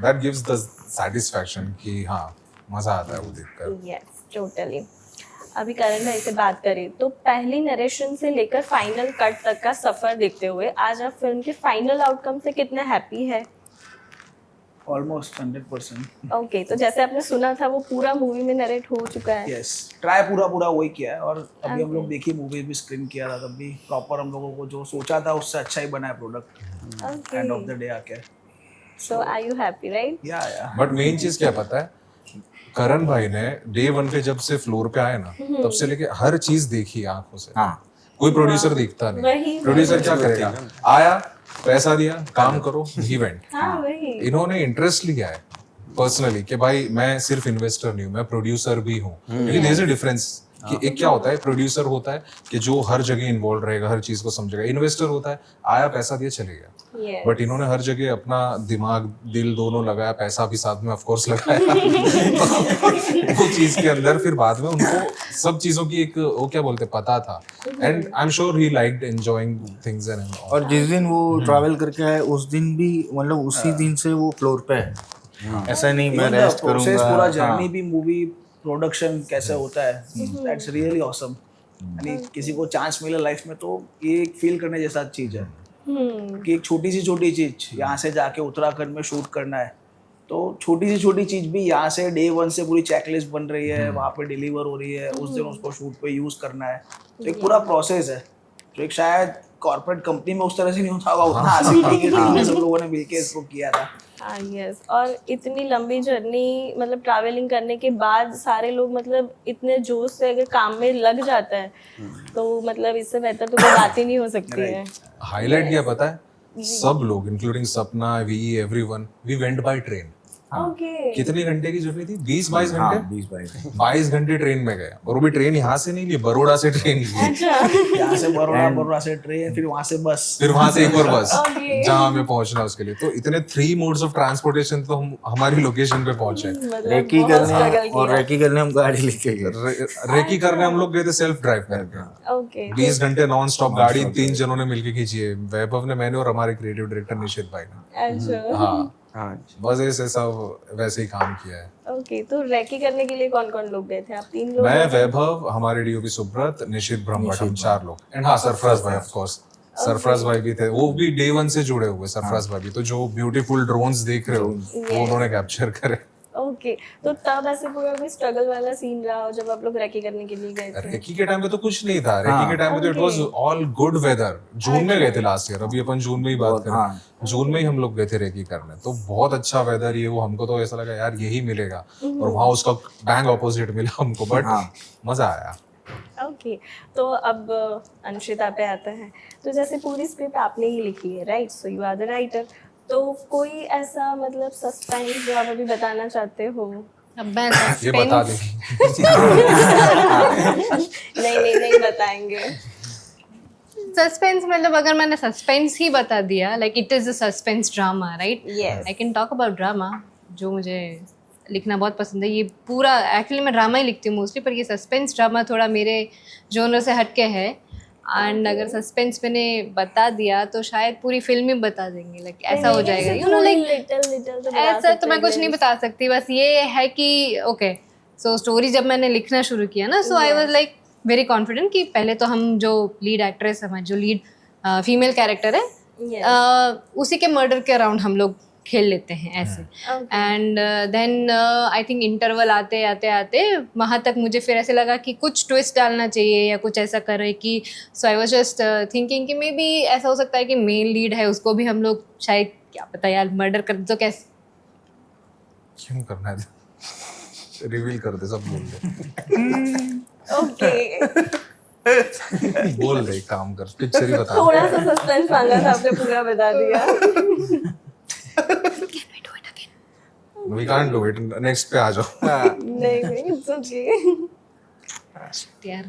That gives the satisfaction कि हाँ मजा आता है वो देखकर। Yes totally. अभी करण भाई से बात करें तो पहली नरेशन से लेकर फाइनल कट तक का सफर देखते हुए आज आप फिल्म के फाइनल आउटकम से कितने हैप्पी है? ऑलमोस्ट 100%। ओके, तो जैसे आपने सुना था वो पूरा मूवी में नरेट हो चुका है। यस, ट्राई पूरा वही किया है, और अभी हम लोग देखिए मूवी भी स्क्रीन किया था, तब भी प्रॉपर हम लोगों को जो सोचा था उससे अच्छा ही बना है product end of the day आके। सो आर यू हैप्पी राइट? या बट मेन चीज क्या पता है, करण भाई ने डे 1 पे जब से फ्लोर पे आए ना, तब से लेके हर चीज देखी आंखों से। हाँ कोई प्रोड्यूसर दिखता वही, नहीं, प्रोड्यूसर क्या करेगा, आया पैसा दिया काम करो इवेंट। हाँ वही। इन्होंने इंटरेस्ट लिया है पर्सनली कि भाई मैं सिर्फ इन्वेस्टर नहीं हूँ, मैं प्रोड्यूसर भी हूँ। लेकिन देयर इज अ डिफरेंस कि एक क्या होता है, प्रोड्यूसर होता है कि जो हर जगह इन्वॉल्व रहेगा, हर चीज को समझेगा। इन्वेस्टर होता है आया पैसा दिया चले गया। Yes. बट इन्होंने हर जगह अपना दिमाग दिल दोनों लगाया, पैसा भी साथ में ऑफ कोर्स लगाया वो चीज के अंदर। फिर बाद में उनको सब चीजों की एक वो क्या बोलते पता था, and I am sure he liked enjoying things and और जिस दिन वो ट्रैवल करके आए उस दिन भी मतलब उसी दिन से वो फ्लोर पे है, ऐसा नहीं मैं रेस्ट प्रोसेस करूंगा। पूरा जर्नी हाँ। भी मूवी प्रोडक्शन कैसे होता है, दैट्स रियली ऑसम। यानी किसी को चांस मिले लाइफ में तो ये एक फील करने जैसा चीज है कि एक छोटी चीज यहाँ से जाके उत्तराखंड में शूट करना है, तो छोटी सी चीज भी यहाँ से डे 1 से पूरी चेकलिस्ट बन रही है, वहाँ पे डिलीवर हो रही है, उस दिन उसको शूट पे यूज करना है, तो एक पूरा प्रोसेस है जो एक शायद कॉर्पोरेट कंपनी में उस तरह से नहीं होता होगा, उतना आसानी की टीम में सब लोगों ने मिलके इसको किया था। हाँ यस, और इतनी लंबी जर्नी मतलब ट्रैवलिंग करने के बाद सारे लोग मतलब इतने जोश से अगर काम में लग जाता है तो मतलब इससे बेहतर तो कोई बात ही नहीं हो सकती है। हाईलाइट क्या पता है, सब लोग including Sapna, we, everyone, we went by train. Okay, कितने घंटे की जर्नी थी? 20-22 हाँ घंटे। 20-22 22 घंटे ट्रेन में गए, और वो भी ट्रेन यहाँ से नहीं ली, बड़ौदा से ट्रेन ली, यहाँ से बड़ौदा से ट्रेन, फिर वहाँ से बस, फिर वहां से एक और बस Okay. जहाँ हमें पहुंचना है उसके लिए। तो इतने 3 मोड्स ऑफ ट्रांसपोर्टेशन तो हम हमारी लोकेशन पे पहुंचे। मतलब रेकी बहुत करने struggle और किया। रेकी करने हम गाड़ी लेके गए। रेकी करने हम लोग गए थे सेल्फ ड्राइव करके। ओके, 20 घंटे नॉन स्टॉप गाड़ी 3 जनों ने मिलके खींची है, वैभव ने, मैंने और हमारे क्रिएटिव डायरेक्टर निशित भाई ने। अच्छा हाँ हाँ बस ऐसे सब वैसे ही काम किया है। ओके, तो रेकी करने के लिए कौन कौन लोग गए थे? आप 3 लोग? मैं, वैभव, हमारे डीओपी सुब्रत, निशित ब्रह्मभट्ट, हम 4 लोग, एंड हाँ सरफराज भाई ऑफ कोर्स। सरफराज भाई भी थे, वो भी डे 1 से जुड़े हुए। सरफराज भाई भी, तो जो ब्यूटीफुल ड्रोन्स देख रहे हो वो उन्होंने कैप्चर करे। ओके, तो तब ऐसे पूरा कोई स्ट्रगल वाला सीन रहा हो जब आप लोग रेकी करने के लिए गए थे? रेकी के टाइम पे तो कुछ नहीं था। रेकी के टाइम पे तो it was all good weather. June में गए थे लास्ट ईयर, अभी अपन जून में ही बात करें, जून में ही हम लोग गए थे रेकी करने, तो बहुत अच्छा वेदर ये वो, हमको तो ऐसा लगा यार यही मिलेगा, और वहाँ उसका बैंग ऑपोजिट मिला हमको, बट मजा आया। ओके, तो अब अंशिता पे आते हैं। तो जैसे पूरी स्क्रिप्ट आपने ही लिखी है right, so you are the writer, तो कोई ऐसा मतलब सस्पेंस जो आप अभी बताना चाहते हो? अब मैं ये बता सस्पेंस देंगे। नहीं बताएंगे। सस्पेंस मतलब अगर मैंने सस्पेंस ही बता दिया, like it is a suspense drama right, Yes. I can talk about drama, जो मुझे लिखना बहुत पसंद है। ये पूरा एक्चुअली मैं ड्रामा ही लिखती हूँ मोस्टली, पर ये सस्पेंस ड्रामा थोड़ा मेरे जोनर से हटके है। एंड अगर सस्पेंस मैंने बता दिया तो शायद पूरी फिल्म ही बता देंगे, लाइक ऐसा हो जाएगा, यू नो, लाइक लिटिल तो ऐसा तो मैं कुछ नहीं बता सकती, बस ये है कि ओके सो स्टोरी जब मैंने लिखना शुरू किया ना, so I was like very confident कि पहले तो हम जो लीड एक्ट्रेस है, हमारी जो लीड फीमेल कैरेक्टर है, उसी के मर्डर के अराउंड हम लोग खेल लेते हैं ऐसे। And then I think interval आते आते आते वहाँ तक मुझे फिर ऐसे लगा कि कुछ ट्विस्ट डालना चाहिए या कुछ ऐसा करे कि, सो आई वाज जस्ट थिंकिंग कि मे बी ऐसा हो सकता है कि मेन लीड है उसको भी हम लोग शायद, क्या पता यार, मर्डर कर दो, कैसे क्यों करना है, रिवील कर दे, सब बोल दे। ओके बोल दे, काम कर, पिक्चर ही बता। थोड़ा सा सस्पेंस मांगा था, आपने पूरा बता दिया। We can't do it. Next पे आ जाओ। नहीं इट्स ओके। यार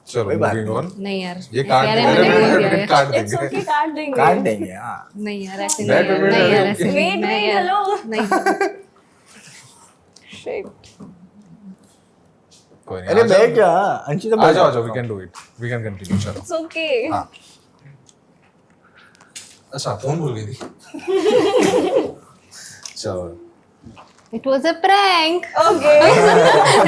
चलो moving on। नहीं यार, ये काट यार मैंने बोल दिया देंगे, यार। काट इट्स देंगे। ओके, काट देंगे। काट देंगे हाँ। नहीं यार ऐसे Wait, नहीं, wait, नहीं यार wait, ऐसे नहीं, wait, नहीं wait, यार, hello। नहीं। Shit. कोई नहीं, अरे आ जाओ। बैठ जा अंशिता, आ जाओ, आ जाओ, we can do it, we can continue, चलो। It's okay. हाँ। अच्छा, फोन भूल गई थी। चलो। It was a prank. Okay.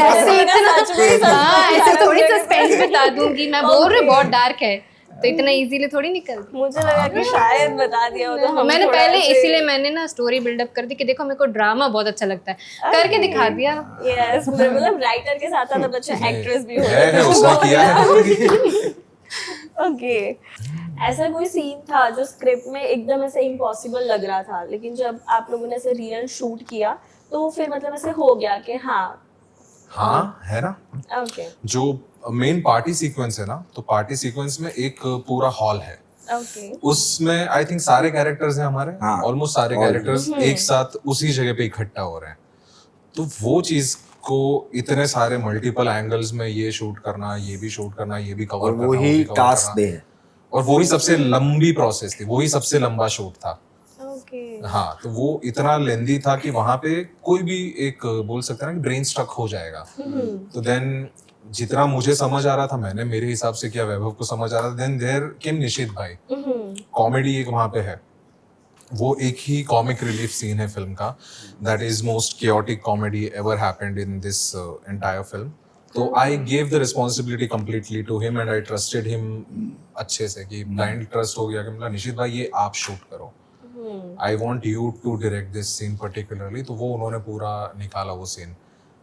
ऐसे इतना, सच में suspense हाँ ऐसे वाला थोड़ी video सस्पेंस बता दूंगी, मैं बोल रही हूँ बहुत डार्क है, तो इतना इजीली थोड़ी निकलती। मुझे लगा कि शायद बता दिया हो तो हम मैंने थोड़ा पहले ऐसे- इसीलिए मैंने ना स्टोरी बिल्डअप कर दी कि देखो मेरे को ड्रामा बहुत अच्छा लगता है, करके दिखा दिया। Yes, मतलब राइटर के साथ साथ अब अच्छा एक्ट्रेस भी हो है, उसने किया है। ओके। ऐसा कोई सीन था जो स्क्रिप्ट में एकदम ऐसे इम्पॉसिबल लग रहा था, लेकिन जब आप लोगों ने ऐसे रियल शूट किया तो फिर मतलब ऐसे हो गया कि हाँ हाँ, है ना। ओके जो मेन पार्टी सीक्वेंस है ना, तो पार्टी सीक्वेंस में एक पूरा हॉल है, ओके उसमें आई थिंक सारे कैरेक्टर्स हैं हमारे, हाँ, ऑलमोस्ट सारे कैरेक्टर्स एक साथ उसी जगह पे इकट्ठा हो रहे हैं। तो वो चीज को इतने सारे मल्टीपल एंगल्स में ये शूट करना, ये भी शूट करना, ये भी कवर और करना, वही भी cover टास्क करना, दे है। और वही सबसे लंबी प्रोसेस थी, वही सबसे लंबा शूट था। ओके हाँ, तो वो इतना लेंदी था कि वहां पे कोई भी एक बोल सकते हैं ना कि ब्रेन स्ट्रक हो जाएगा। तो देन जितना मुझे समझ आ रहा था, मैंने मेरे हिसाब से किया, वैभव को समझ आ रहा था, देन देयर केम निशित भाई। कॉमेडी एक वहां पे है, वो एक ही कॉमिक रिलीफ सीन है फिल्म का, that is most chaotic comedy ever happened in this entire film. तो I gave the responsibility completely to him and I trusted him अच्छे से, कि ब्लाइंड ट्रस्ट हो गया कि मतलब निशित भाई ये आप शूट करो, I want you to direct this scene particularly. तो वो उन्होंने पूरा निकाला वो सीन।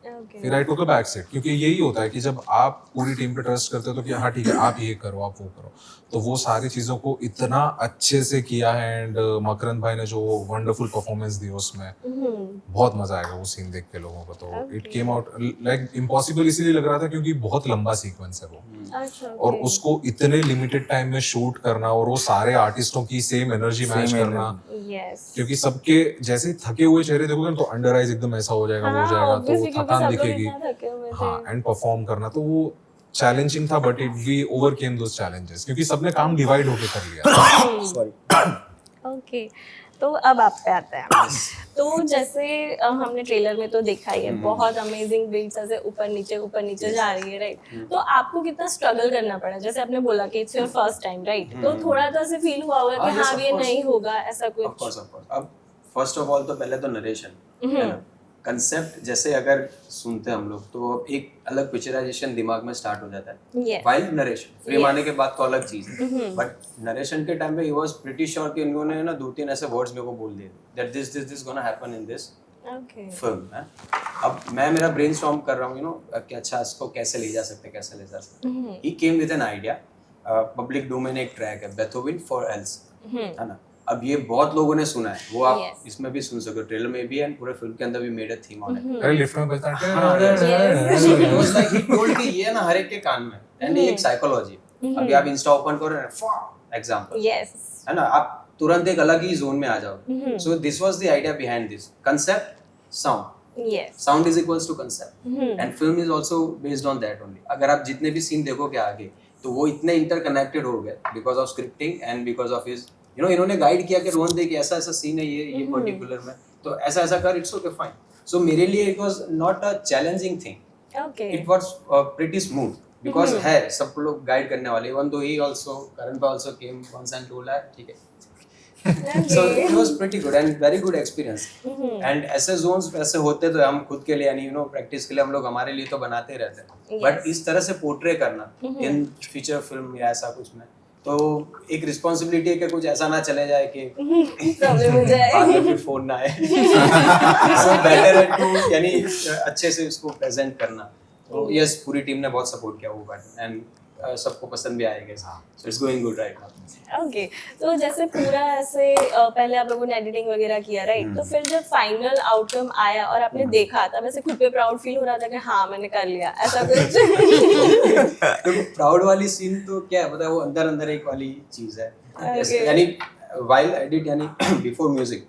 ओके फिर आई टुक अ बैक सीट, क्योंकि यही होता है कि जब आप पूरी टीम पे ट्रस्ट करते हो तो कि हाँ ठीक है, आप ये करो, आप वो करो। तो वो सारी चीज़ों को इतना अच्छे से किया है, एंड मकरंद भाई ने जो वंडरफुल परफॉर्मेंस दी उसमें, बहुत मजा आएगा वो सीन देख के लोगों को। तो it came out like impossible इसीलिए लग रहा था क्योंकि बहुत लंबा सीक्वेंस है वो, अच्छा और उसको इतने लिमिटेड टाइम में शूट करना, और वो सारे आर्टिस्टों की सेम एनर्जी मैच करना, यस क्योंकि सबके जैसे थके हुए चेहरे देखोगे ना तो अंडर आइज एकदम ऐसा हो जाएगा, वो हो जाएगा, तो थकान दिखेगी। हाँ, एंड परफॉर्म करना, तो वो चैलेंजिंग था, but it we overcame those challenges, क्योंकि सबने काम डिवाइड होके कर लिया। सॉरी। ओके तो अब आप पे आते हैं। तो जैसे हमने ट्रेलर में तो देखा ही है, बहुत अमेजिंग बीट्स ऐसे ऊपर नीचे जा रही है, राइट? तो आपको कितना स्ट्रगल करना पड़ा? जैसे आपने बोला कि it's your first time, right? तो थोड़ा तो ऐसे फील हुआ होगा कि हाँ ये नहीं होगा, ऐसा कुछ। ऑफ कोर्स अब फर्स्ट ऑफ ऑल तो पहले तो नरेशन है ना, कंसेप्ट जैसे अगर सुनते हम लोग तो एक अलग पिक्चराइजेशन दिमाग में स्टार्ट हो जाता है। Yes. वाइल्ड नरेशन फ्रेम आने के बाद तो अलग चीज है, बट नरेशन के टाइम पे ही वाज प्रीटी श्योर कि इन्होंने ना 2-3 ऐसे वर्ड्स मेरे को बोल दिए that this gonna happen in this okay film है। अब मैं मेरा ब्रेनस्टॉर्म कर रहा हूँ, यू नो, कि अच्छा इसको कैसे ले जा सकते he came with an idea. Public domain एक ट्रैक है बेथोवेन फॉर एल्स, है ना। अब ये बहुत लोगों ने सुना है, वो आप Yes. इसमें भी सुन सकते हो, ट्रेलर में भी एंड पूरे फिल्म के अंदर भी made a theme on it. अरे लिफ्ट में बजता है, So it was like he told कि ये ना हर एक के कान में, एंड ये एक साइकोलॉजी। अभी आप इंस्टा ओपन करो ना, एग्जांपल, यस है ना, आप तुरंत एक अलग ही जोन में आ जाओ। So this was the idea behind this concept, sound, yes sound is equals to concept, and film is also based on that only. अगर आप जितने भी सीन देखोगे आगे, तो वो इतने इंटरकनेक्टेड हो गए because of scripting and because of his, you know, इन्होंने गाइड किया कि रोहन देख ऐसा ऐसा सीन है ये पर्टिकुलर में, तो ऐसा ऐसा कर, इट्स ओके फाइन। सो मेरे लिए it was not a challenging thing, okay it was pretty smooth because है सब लोग गाइड करने वाले, इवन दो ही आल्सो करण पे also came once and told that ठीक है. So it was pretty good and very good experience. And ऐसे zones ऐसे होते तो हम खुद के लिए यानी प्रैक्टिस के लिए हम लोग हमारे लिए तो बनाते ही रहते हैं. But इस तरह से पोर्ट्रे करना इन फीचर फिल्म या ऐसा कुछ में तो एक रिस्पॉन्सिबिलिटी है कि कुछ ऐसा ना चले जाए कि बाद में फिर फोन ना आए. So better है to यानी अच्छे से उसको प्रेजेंट करना. तो यस पूरी टीम ने बहुत सपोर्ट किया वो पार्ट एंड सबको पसंद भी आएगा. So it's going good right now. Okay तो जैसे पूरा ऐसे पहले आप लोगों ने एडिटिंग वगैरह किया राइट, तो फिर जब फाइनल आउटकम आया और आपने देखा तब ऐसे खुद पे प्राउड फील हो रहा था कि हाँ मैंने कर लिया ऐसा कुछ? तो प्राउड वाली सीन तो क्या है पता है वो अंदर अंदर एक वाली चीज है. Okay. यानी वाइल एडिट यानी बिफोर म्यूजिक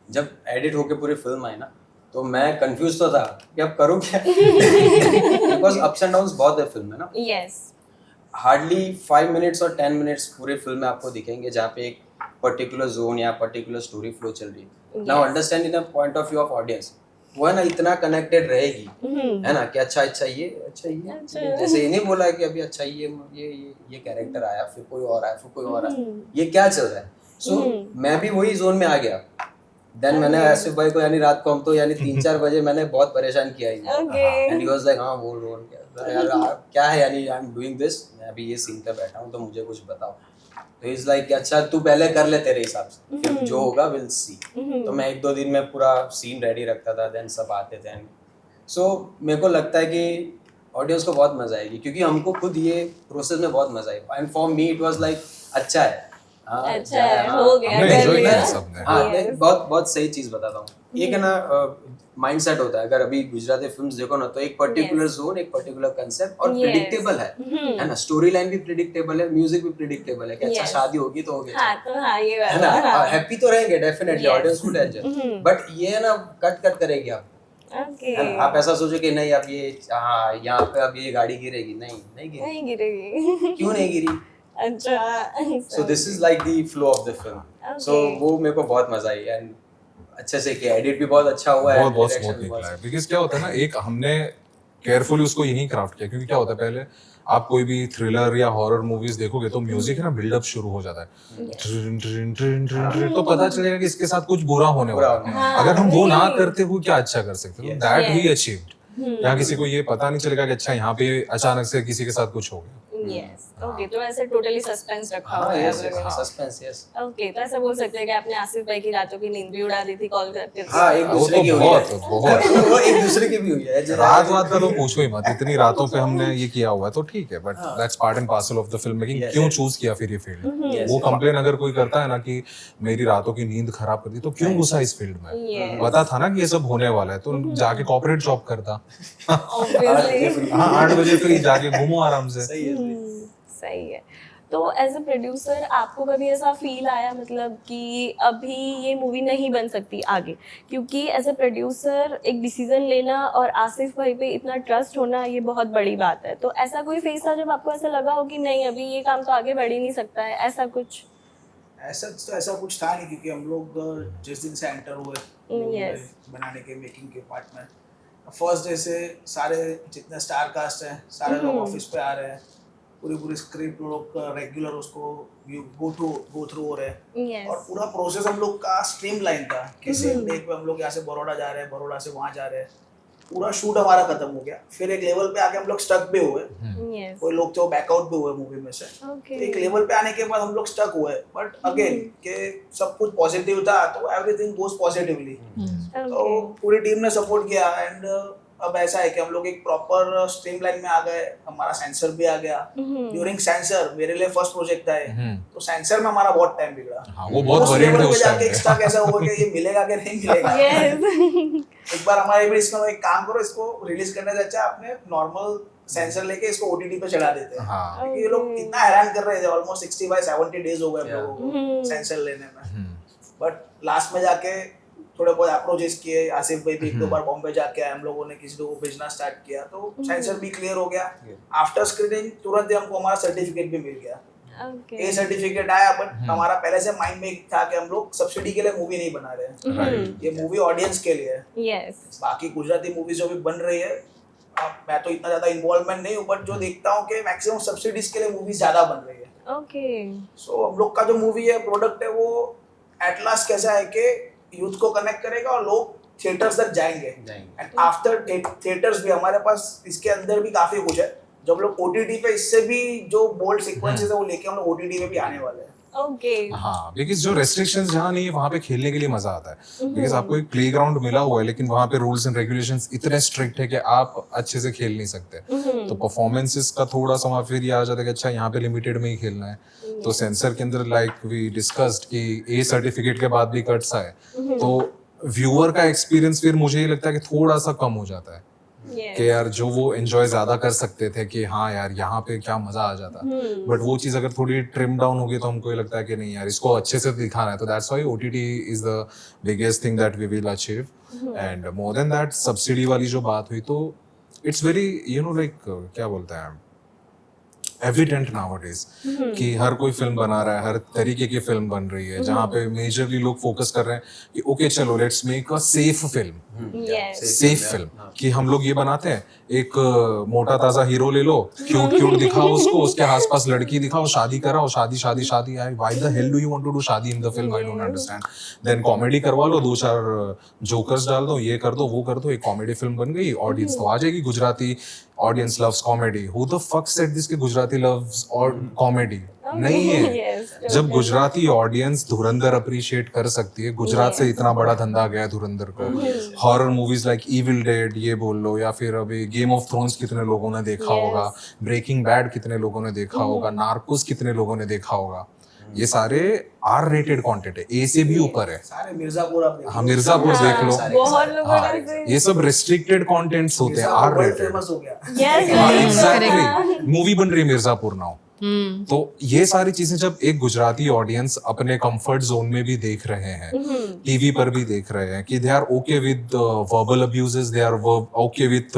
जब एडिट होके पूरी फिल्म आई ना तो मैं कंफ्यूज तो था कि अब करूँ क्या. बिकॉज अप्स एंड डाउन्स बहुत है फिल्म में ना. यस हार्डली 5 मिनट्स और 10 मिनट्स पूरे फिल्म में आपको दिखेंगे जहाँ पे एक पर्टिकुलर जोन या पर्टिकुलर स्टोरी फ्लो चल रही है. Now understand in a point of view of audience वो है ना इतना कनेक्टेड रहेगी है ना कि अच्छा ये जैसे ये नहीं बोला कि अभी अच्छा ये कैरेक्टर आया फिर कोई और आया फिर कोई और आया ये क्या चल रहा है. सो मैं भी वही जोन में आ गया. देन मैंने आसिफ भाई को यानी रात को हम तो यानी 3-4 बजे मैंने बहुत परेशान किया एंड ही वाज लाइक हाँ बोल यार क्या है यानी आई एम डूइंग दिस मैं अभी ये सीन पे बैठा हूँ तो मुझे कुछ बताओ. तो इज लाइक अच्छा तू पहले कर ले तेरे हिसाब से फिर जो होगा विल सी. तो मैं 1-2 दिन में पूरा सीन रेडी रखता था देन सब आते थे. सो मेरे को लगता है कि ऑडियंस को बहुत मजा आएगी क्योंकि हमको खुद ये प्रोसेस में बहुत मजा आएगा and for me it was like अच्छा है. अच्छा है हो गया हमने कर enjoy लिया. किया सबने. हाँ बहुत बहुत सही चीज बताता हूँ. एक है ना माइंडसेट होता है अगर अभी गुजराती फिल्म्स देखो ना तो एक पर्टिकुलर जोन एक पर्टिकुलर कंसेप्ट और प्रिडिक्टेबल है ना. स्टोरी लाइन भी प्रिडिक्टेबल है म्यूजिक भी प्रिडिक्टेबल है कि अच्छा शादी होगी तो होगी हाँ तो हाँ ये है वाला ना. हाँ. हैप्पी तो रहेंगे डेफिनेटली ऑडियंस को टेंशन बट ये है ना कट करेगी आप. ओके आप ऐसा सोचो कि नहीं अब ये हाँ यहाँ पे अब ये गाड़ी गिरेगी नहीं गिरेगी. नहीं गिरेगी. क्यों नहीं गिरी. अच्छा so this is like the flow of the film. So वो मेरे को बहुत मजा आई एंड अच्छे से किया. एडिट भी बहुत अच्छा हुआ है. बहुत स्मूथ निकला है. बिकॉज क्या होता है ना एक हमने केयरफुली उसको यही क्राफ्ट किया क्योंकि क्या होता है पहले आप कोई भी थ्रिलर या हॉरर मूवीज देखोगे तो म्यूजिक है ना बिल्डअप शुरू हो जाता है तो पता चलेगा कि इसके साथ कुछ बुरा होने वाला है. अगर हम वो ना करते हुए क्या अच्छा कर सकते हैं. That we achieved. यहाँ किसी को ये पता नहीं चलेगा कि अच्छा यहाँ पे अचानक से किसी के साथ कुछ हो गया. यस ओके तो ऐसे टोटली सस्पेंस रखा हुआ है. Suspense yes. ओके तो ऐसा बोल सकते हैं कि आपने आसिफ भाई की रातों की नींद भी उड़ा दी थी कॉल करके. हाँ एक वो दूसरे तो की हुई है. बहुत वो एक दूसरे की भी हुई है. रात का तो पूछो ही मत. इतनी रातों पे हमने ये किया हुआ है तो ठीक है but that's part and parcel of the film making. क्यों चूज किया फिर ये फील्ड. वो कंप्लेन अगर कोई करता है ना कि मेरी रातों की नींद खराब कर दी तो क्यों घुसा इस फील्ड में. पता था ना कि ये सब होने वाला है तो जाके कॉर्पोरेट जॉब करता. ऑब्वियसली हाँ 8 बजे फ्री जाके घूमो आराम से. सही है. तो एज अ प्रोड्यूसर आपको कभी ऐसा फील आया मतलब कि अभी ये मूवी नहीं बन सकती आगे क्योंकि एज अ प्रोड्यूसर एक डिसीजन लेना और आसिफ भाई पे इतना ट्रस्ट होना ये बहुत बड़ी बात है. तो ऐसा कोई फेस था जब आपको ऐसा लगा हो कि नहीं अभी ये काम तो आगे बढ़ ही नहीं सकता है ऐसा कुछ? ऐसा कुछ था नहीं क्योंकि हम लोग जिस दिन से एंटर हुए बनाने के मेकिंग के पार्ट में फर्स्ट डे से सारे जितने स्टार कास्ट हैं सारे लोग ऑफिस पे आ रहे हैं. पूरी स्क्रिप्ट लोग रेगुलर उसको गो थ्रू हो रहे हैं और पूरा प्रोसेस हम लोग का स्ट्रीमलाइन था कि सेम डे पे हम लोग यहाँ से बड़ौदा जा रहे हैं बड़ौदा से वहाँ जा रहे हैं. पूरा शूट हमारा खत्म हो गया. फिर एक लेवल पे आके हम लोग स्टक भी हुए. कोई लोग तो बैकआउट भी हुए मूवी में से. एक लेवल पे आने के बाद हम लोग स्टक हुए बट अगेन के सब कुछ पॉजिटिव था तो एवरीथिंग गोज पॉजिटिवली. तो पूरी टीम ने सपोर्ट किया एंड अब ऐसा है कि हम लोग एक प्रॉपर स्ट्रीमलाइन में आ गए. हमारा सेंसर भी आ गया. ड्यूरिंग सेंसर मेरे लिए फर्स्ट प्रोजेक्ट था तो सेंसर में हमारा बहुत टाइम बिगड़ा. वो बहुत वरीड थे उस टाइम पे. एक्स्ट्रा कैसा हुआ कि ये मिलेगा कि नहीं मिलेगा. एक बार हमारे भी इसमें एक काम करो इसको रिलीज करने से अच्छा आपने नॉर्मल सेंसर लेके इसको ओटीटी पे चढ़ा देते हैं. क्योंकि ये लोग इतना हैरान कर रहे थे. ऑलमोस्ट 65-70 डेज हो गए हम लोगों को सेंसर लेने में. बट लास्ट में जाके थोड़े बहुत अप्रोचेस किए. आसिफ भाई भी 1-2 बार बॉम्बे जाके आए. हम लोगों ने किसी को भेजना स्टार्ट किया तो सेंसर भी क्लियर हो गया. आफ्टर स्क्रीनिंग तुरंत ही हमको हमारा सर्टिफिकेट भी मिल गया. ये सर्टिफिकेट आया बट हमारा पहले से माइंड में था कि हम लोग सब्सिडी के लिए मूवी नहीं बना रहे हैं. ये मूवी ऑडियंस के लिए है. बाकी गुजराती मूवी जो भी बन रही है मैं तो इतना ज्यादा इन्वॉल्वमेंट नहीं हूँ, बट जो देखता हूँ कि मैक्सिमम सब्सिडीज के लिए मूवीज ज्यादा बन रही है। ओके सो हम लोग का जो मूवी है, प्रोडक्ट है, वो एट लास्ट कैसा है कि यूथ को कनेक्ट करेगा और लोग थिएटर्स तक जाएंगे। एंड आफ्टर थिएटर्स भी हमारे पास इसके अंदर भी काफी कुछ है, जब लोग ओटीटी पे इससे भी जो बोल्ड सीक्वेंसेस है वो लेके हम लोग ओटीटी पे भी आने वाले हैं। ओके हाँ, बिकॉज जो रेस्ट्रिक्शंस जहाँ नहीं है वहाँ पे खेलने के लिए मजा आता है, बिकॉज आपको एक प्लेग्राउंड मिला हुआ है, लेकिन वहाँ पे रूल्स एंड रेगुलेशंस इतने स्ट्रिक्ट है कि आप अच्छे से खेल नहीं सकते। तो परफॉर्मेंसेस का थोड़ा सा वहाँ फिर ये आ जाता है कि अच्छा यहाँ पे लिमिटेड में ही खेलना है। तो सेंसर के अंदर लाइक वी डिस्कस्ड कि ए सर्टिफिकेट के बाद भी कट्स आए, तो व्यूअर का एक्सपीरियंस फिर मुझे ये लगता है कि थोड़ा सा कम हो जाता है कि यार जो वो एंजॉय ज्यादा कर सकते थे कि हाँ यार यहाँ पे क्या मजा आ जाता, बट वो चीज अगर थोड़ी ट्रिम डाउन होगी तो हमको ये लगता है कि नहीं यार इसको अच्छे से दिखाना है। तो that's why OTT is the biggest thing that we will achieve. And more than that subsidy वाली जो बात हुई, तो इट्स वेरी लाइक क्या बोलते हैं एविडेंट नाउअडेज कि हर कोई फिल्म बना रहा है, हर तरीके की फिल्म बन रही है, जहाँ पे मेजरली लोग फोकस कर रहे हैं कि ओके चलो let's make a safe film, safe film कि हम लोग ये बनाते हैं एक मोटा ताजा हीरो ले लो, क्यूट क्यूट दिखाओ उसको, उसके आसपास लड़की दिखाओ, शादी कराओ, शादी शादी शादी। Why the hell do you want to do शादी in the film, I don't understand. Then comedy करवा लो, 2-4 जोकर्स डाल दो, ये कर दो वो कर दो, एक कॉमेडी फिल्म बन गई, ऑडियंस तो आ जाएगी। Gujarati audience loves comedy, who the fuck said this कि गुजराती लव्स और कॉमेडी नहीं है। जब गुजराती ऑडियंस धुरंधर अप्रिशिएट कर सकती है, गुजरात से इतना बड़ा धंधा गया है धुरंधर को, horror movies like evil dead ये बोल लो, या फिर अभी गेम ऑफ थ्रोन्स कितने लोगों ने देखा होगा, ब्रेकिंग बैड कितने लोगों ने देखा होगा, नार्कोस कितने लोगों ने देखा होगा, ये सारे आर रेटेड कंटेंट है, ए से भी ऊपर है। सारे मिर्जापुर आप हाँ, मिर्जापुर देख लो, बहुत लोगों ने ये सब रेस्ट्रिक्टेड कंटेंट्स होते हैं, आर रेटेड। फेमस हो गया। एग्जैक्टली, मूवी बन रही है मिर्जापुर नाउ। तो ये सारी चीजें जब एक गुजराती ऑडियंस अपने कंफर्ट जोन में भी देख रहे हैं, टीवी पर भी देख रहे हैं कि they are okay with verbal abuses, they are okay with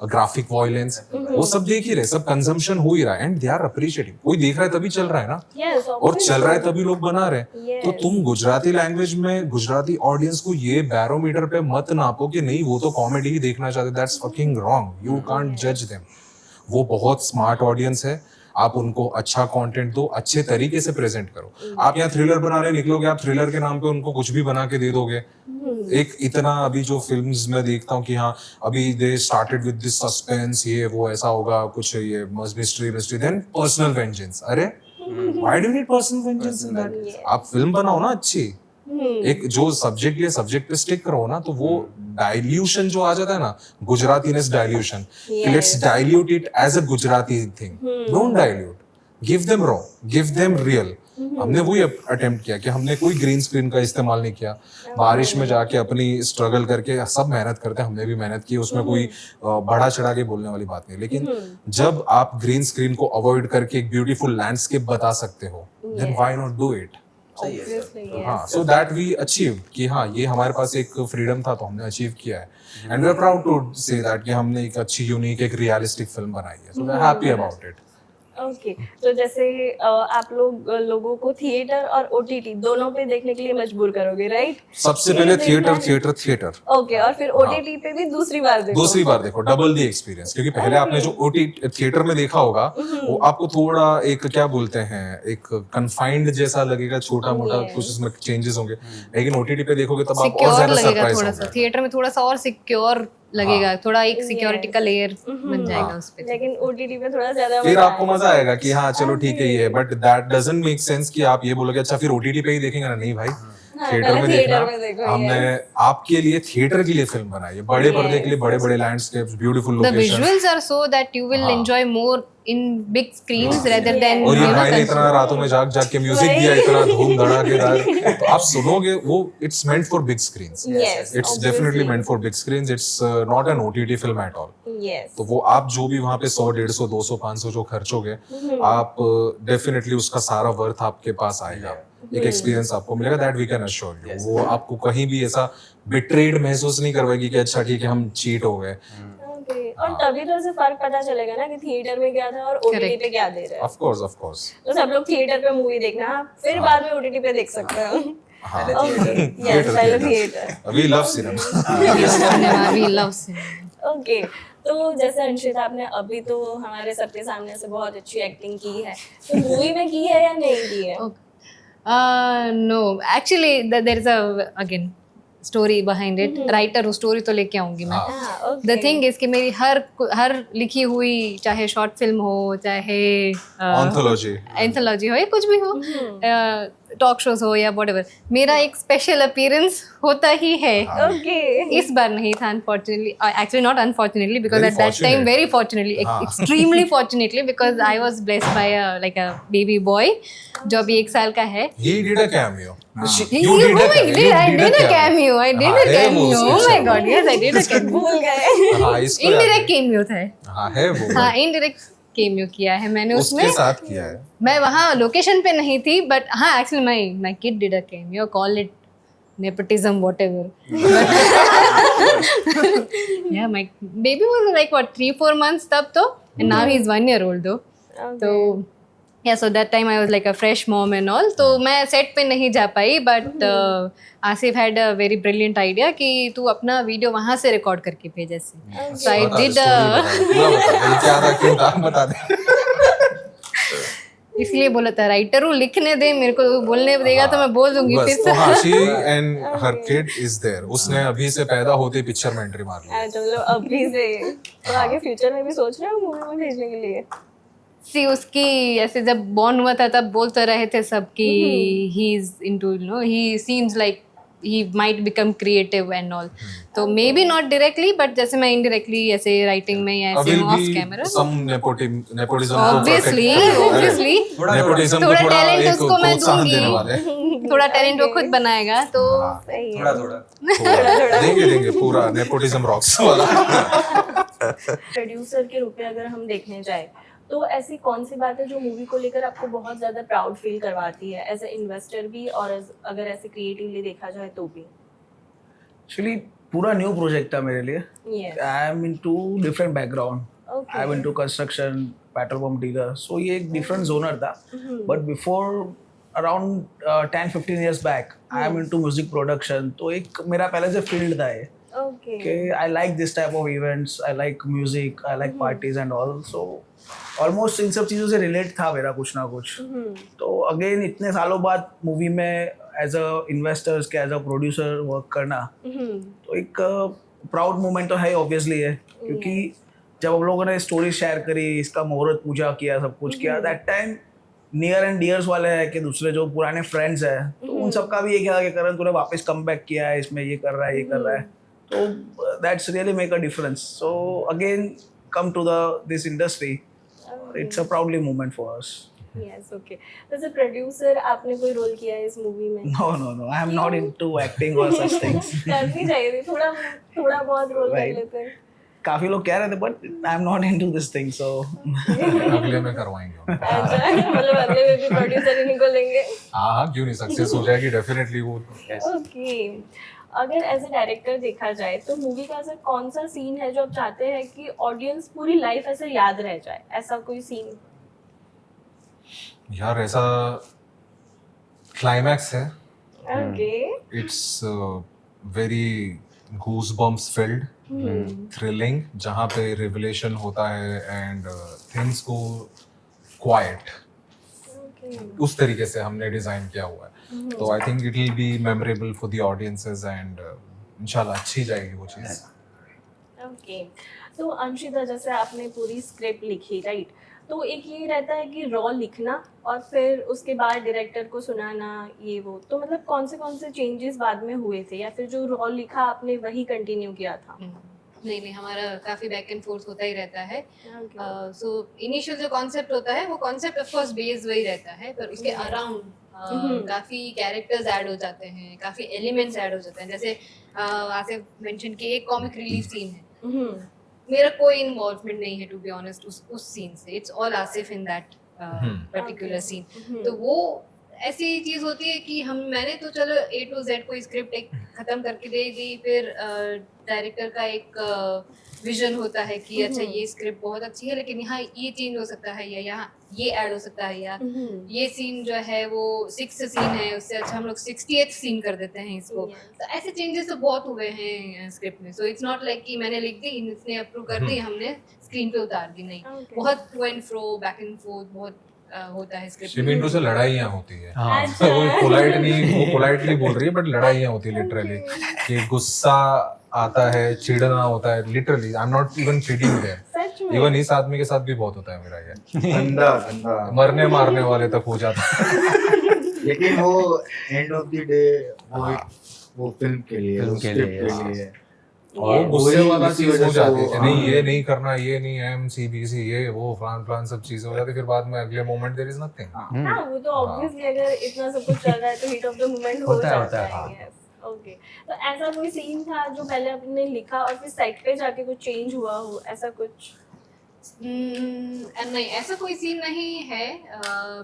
graphic violence, वो सब देख ही रहे, सब कंजम्पशन हो ही रहा है, एंड दे आर अप्रिशिएटिंग। कोई देख रहा है तभी चल रहा है ना, और चल रहा है तभी लोग बना रहे हैं। तो तुम गुजराती लैंग्वेज में गुजराती ऑडियंस को ये बैरोमीटर पे मत नापो कि नहीं वो तो कॉमेडी ही देखना चाहते, that's fucking wrong, you can't जज देम। वो बहुत स्मार्ट ऑडियंस है, आप उनको अच्छा कंटेंट दो, अच्छे तरीके से प्रेजेंट करो। आप यहाँ थ्रिलर बनाने निकलोगे, आप थ्रिलर के नाम पे उनको कुछ भी बना के दे दोगे। एक इतना अभी जो फिल्म्स में देखता हूँ कि हाँ अभी they started with this suspense, ये वो ऐसा होगा कुछ, ये मिस्ट्री देन पर्सनल वेंजेंस। अरे why do you need personal vengeance in that? आप फिल्म बनाओ ना अच्छी, एक जो सब्जेक्ट है सब्जेक्ट पे स्टिक करो ना, तो वो डाइल्यूशन जो आ जाता है ना, Gujaratiness dilution, let's dilute it as a Gujarati thing, don't dilute, give them raw, give them real. हमने वही अटेम्प्ट किया कि हमने कोई ग्रीन स्क्रीन का इस्तेमाल नहीं किया, बारिश में जाके अपनी स्ट्रगल करके, सब मेहनत करते हैं, हमने भी मेहनत की, उसमें कोई बड़ा चढ़ा के बोलने वाली बात नहीं। लेकिन जब आप ग्रीन स्क्रीन को अवॉइड करके एक ब्यूटीफुल लैंडस्केप बता सकते हो, then why not do it? हाँ, सो दैट वी अचीव कि हाँ ये हमारे पास एक फ्रीडम था तो हमने अचीव किया है, and we are proud to say that कि हमने एक अच्छी यूनिक एक रियलिस्टिक फिल्म बनाई है, so we are happy about it. Okay तो जैसे आप लोगों को थिएटर और ओटीटी दोनों पे देखने के लिए मजबूर करोगे, राइट? सबसे पहले थिएटर। ओके, और फिर ओटीटी पे भी दूसरी बार देखो, डबल द एक्सपीरियंस, क्योंकि पहले आपने जो ओटीटी थिएटर में देखा होगा वो आपको थोड़ा एक क्या बोलते हैं, एक कन्फाइंड जैसा लगेगा, छोटा मोटा कुछ उसमें चेंजेस होंगे, लेकिन ओटीटी पे देखोगे तब आप और ज्यादा सरप्राइज होंगे। थिएटर में थोड़ा सा और सिक्योर लगेगा, थोड़ा एक सिक्योरिटी का लेयर बन जाएगा उस पे, लेकिन ओटीटी पे थोड़ा ज्यादा फिर आपको मजा आएगा कि हाँ चलो ठीक है ये, but that doesn't make sense कि आप ये बोलोगे अच्छा फिर ओटीटी पे ही देखेंगे ना। नहीं भाई, थिएटर में देखना, हमने आपके लिए थिएटर के लिए फिल्म बनाई है, बड़े पर्दे के लिए, बड़े बड़े landscapes, beautiful the location. visuals are so that you will enjoy more in big screens rather than और ये भाई ने इतना रातों में जाग जाग के म्यूजिक दिया, इतना धूम धड़ाकेदार, तो आप सुनोगे वो, it's meant for big screens, it's definitely meant for big screens, it's not an OTT film at all. तो वो आप जो भी वहाँ पे 100, 150, 200, 500 जो खर्चोगे, आप डेफिनेटली उसका सारा वर्थ आपके पास आएगा, एक एक्सपीरियंस आपको मिलेगा, that we can assure you. वो आपको कहीं भी ऐसा बिट्रेड महसूस नहीं करवाएगी कि अच्छा ठीक है हम चीट हो गए। और तभी तो उसे फर्क पता चलेगा ना कि थिएटर में क्या था और ओटीटी पे क्या दे रहे हैं। ऑफ कोर्स तो सब लोग थिएटर पे मूवी देखना, फिर बाद में ओटीटी पे देख सकते हो। पहले theatre, we love cinema. we love cinema. Okay तो जैसे अंशिता आपने अभी तो हमारे सबके सामने से बहुत अच्छी एक्टिंग की है, तो मूवी में की है या नहीं की है? No actually there is again story behind it, writer उस स्टोरी तो लेके आऊंगी मैं. द थिंग इज कि मेरी हर लिखी हुई, चाहे शॉर्ट फिल्म हो, चाहे एंथोलॉजी हो या कुछ भी हो, टॉक शोज हो या व्हाटएवर, मेरा एक स्पेशल अपीयरेंस होता ही है. ओके इस बार नहीं था unfortunately, actually not unfortunately, because Very at that time fortunate. Very fortunately, extremely fortunately, because I was blessed by like a baby boy जो अभी 1 साल का है. He did a cameo. I did a cameo. Oh my god, yes, I did a cameo. भूल गए हाँ इसको याद Indirect cameo था. हाँ है वो हाँ, indirect cameo किया है मैंने उसमें. उसके साथ किया है. मैं वहाँ लोकेशन पे नहीं थी, but हाँ, actually my kid did a cameo. Call it nepotism, whatever. Yeah, my baby was like what 3-4 months तब तो, and now he's 1 year old though. तो yeah, so that time I was like a fresh mom and all. तो मैं set पे नहीं जा पाई, but Asif had a very brilliant idea कि तू अपना वीडियो वहाँ से रिकॉर्ड करके भेज ऐसे. So I did क्या था क्यों था बता दे. इसलिए बोला था राइटर हूँ, लिखने दे मेरे को, बोलने देगा तो मैं बोल दूंगी फिर से. हाँ she and her kid is there. उसने अभी से पैदा होते ही पिक्चर में एंट्री मार ली. अच्छा मतलब अभी से, तो आगे फ्यूचर में भी सोच रहे हो मूवी में भेजने के लिए? सी उसकी ऐसे जब बॉर्न हुआ था तब बोलते रहे थे सब कि he is into, you know, he seems like he might become creative and all. तो may be not directly, but जैसे मैं इनडायरेक्टली ऐसे राइटिंग में या ऐसे of camera, some nepotism obviously nepotism को थोड़ा थोड़ा टैलेंट एक उसको मैं प्रोत्साहन देने वाले हैं. दूंगी, थोड़ा टैलेंट वो खुद बनाएगा. तो सही है. थोड़ा देंगे पूरा nepotism rocks वाला. प्रोड्यूसर के रूप में अगर हम देखने जाए तो ऐसी कौन सी बात है जो मूवी को लेकर आपको बहुत ज्यादा प्राउड फील करवाती है, एज ए इन्वेस्टर भी और अगर ऐसे क्रिएटिवली देखा जाए तो भी? एक्चुअली पूरा न्यू प्रोजेक्ट था मेरे लिए. Yes. I am into different background. Okay. I am into construction, petrol pump dealer, so ये एक डिफरेंट जोनर था. But before around 10-15 years back I am into music production. तो एक मेरा पहले से फील्ड था ये Okay. कि I like this type of events, I like music, I like parties and all. So almost in सब चीज़ों से रिलेट था मेरा कुछ ना कुछ. तो अगेन इतने सालों बाद मूवी में एज अ इन्वेस्टर्स के एज अ प्रोड्यूसर वर्क करना तो एक प्राउड मोमेंट तो है ऑब्वियसली है. क्योंकि जब हम लोगों ने स्टोरी शेयर करी, इसका मुहूर्त पूजा किया, सब कुछ किया, that time near and dears वाले हैं कि दूसरे जो पुराने फ्रेंड्स हैं तो उन सबका भी ये क्या कि करण तूने वापस कम बैक किया है, इसमें ये कर रहा है, ये कर रहा है. तो that's really make a difference. So again come to this industry, it's a proudly moment for us. Yes, okay. As a producer आपने कोई रोल किया है इस मूवी में? No, I am not into acting or such things. करनी चाहिए थी, थोड़ा बहुत रोल कर Right. लेते हैं. काफी लोग कह रहे थे but I am not into this thing. So अगले में करवाएंगे. अच्छा मतलब अगले में भी प्रोड्यूसर इन्हीं को लेंगे. हाँ क्यों नहीं, सक्सेस हो जाएगी डेफिनेटली वो. ओके. अगर एज ए डायरेक्टर देखा जाए तो मूवी का ऐसा कौन सा सीन है जो आप चाहते हैं कि ऑडियंस पूरी लाइफ ऐसे याद रह जाए, ऐसा कोई सीन? यार ऐसा क्लाइमैक्स है. Okay. It's very goose bumps field, thrilling, जहाँ पे रिवलेशन होता है एंड थिंग्स को क्वाइट. उस तरीके से हमने डिजाइन किया हुआ है. तो I think it will be memorable for the audiences and इंशाल्लाह अच्छी जाएगी वो चीज़. ओके. तो अंशिता जैसे आपने पूरी स्क्रिप्ट लिखी, राइट? तो एक ये रहता है कि रॉ लिखना और फिर उसके बाद डायरेक्टर को सुनाना, ये वो, तो मतलब कौन से चेंजेस बाद में हुए थे या फिर जो रॉ लिखा आपने वही कंटिन्यू किया था? नहीं, हमारा काफ़ी बैक एंड फोर्थ होता ही रहता है. सो इनिशियल जो कॉन्सेप्ट होता है वो कॉन्सेप्ट ऑफ कोर्स बेस वही रहता है, पर उसके अराउंड काफ़ी कैरेक्टर्स ऐड हो जाते हैं, काफ़ी एलिमेंट्स ऐड हो जाते हैं. जैसे आसिफ मेंशन कि एक कॉमिक रिलीफ सीन है, मेरा कोई इन्वॉल्वमेंट नहीं है टू बी ऑनेस्ट उस सीन से. It's all Asif in that particular scene. तो वो ऐसी चीज होती है कि मैंने तो चलो A to Z कोई स्क्रिप्ट एक खत्म करके दे दी, फिर डायरेक्टर का एक विजन होता है कि अच्छा ये स्क्रिप्ट बहुत अच्छी है लेकिन यहाँ ये चेंज हो सकता है या यहाँ ये ऐड हो सकता है या ये सीन जो है वो 6th सीन है उससे अच्छा हम लोग 60th सीन कर देते हैं इसको। तो ऐसे चेंजेस तो बहुत हुए हैं स्क्रिप्ट में। सो इट्स नॉट लाइक कि मैंने लिख दी इसने अप्रूव कर दी हमने स्क्रीन पे उतार दी, नहीं। बहुत to and fro back and forth बहुत होता है स्क्रिप्ट में। शिमिंटो से लड़ाइयाँ होती है। हाँ तो वो पोलाइट नहीं, वो पोलाइटली बोल रही है बट लड़ाइयाँ होती है लिटरली, कि गुस्सा आता है, चिढ़ना होता है literally. I am not even kidding there, even इस आदमी के साथ भी बहुत होता है मेरा ये। गंदा गंदा मरने मारने वाले तक हो जाता है। लेकिन वो एंड ऑफ द डे वो फिल्म के लिए, फिल्म वो के script लिए, के लिए वो गुस्से वाला इसी चीज वजह हो से जाती वो- है, नहीं ये नहीं करना, ये नहीं MCBC, ये वो फलान सब चीजें हो जाती है। फिर बाद में अगले मोमेंट देयर इज नथिंग। हाँ वो तो ऑब्वियसली अगर इतना सब कुछ चल रहा है तो हीट ऑफ द मोमेंट हो होता जाता है, है। Yes okay. तो ऐसा कोई सीन था जो पहले आपने लिखा और फिर सेट पे जाके कुछ चेंज हुआ हो, ऐसा कुछ? नहीं ऐसा कोई सीन नहीं है,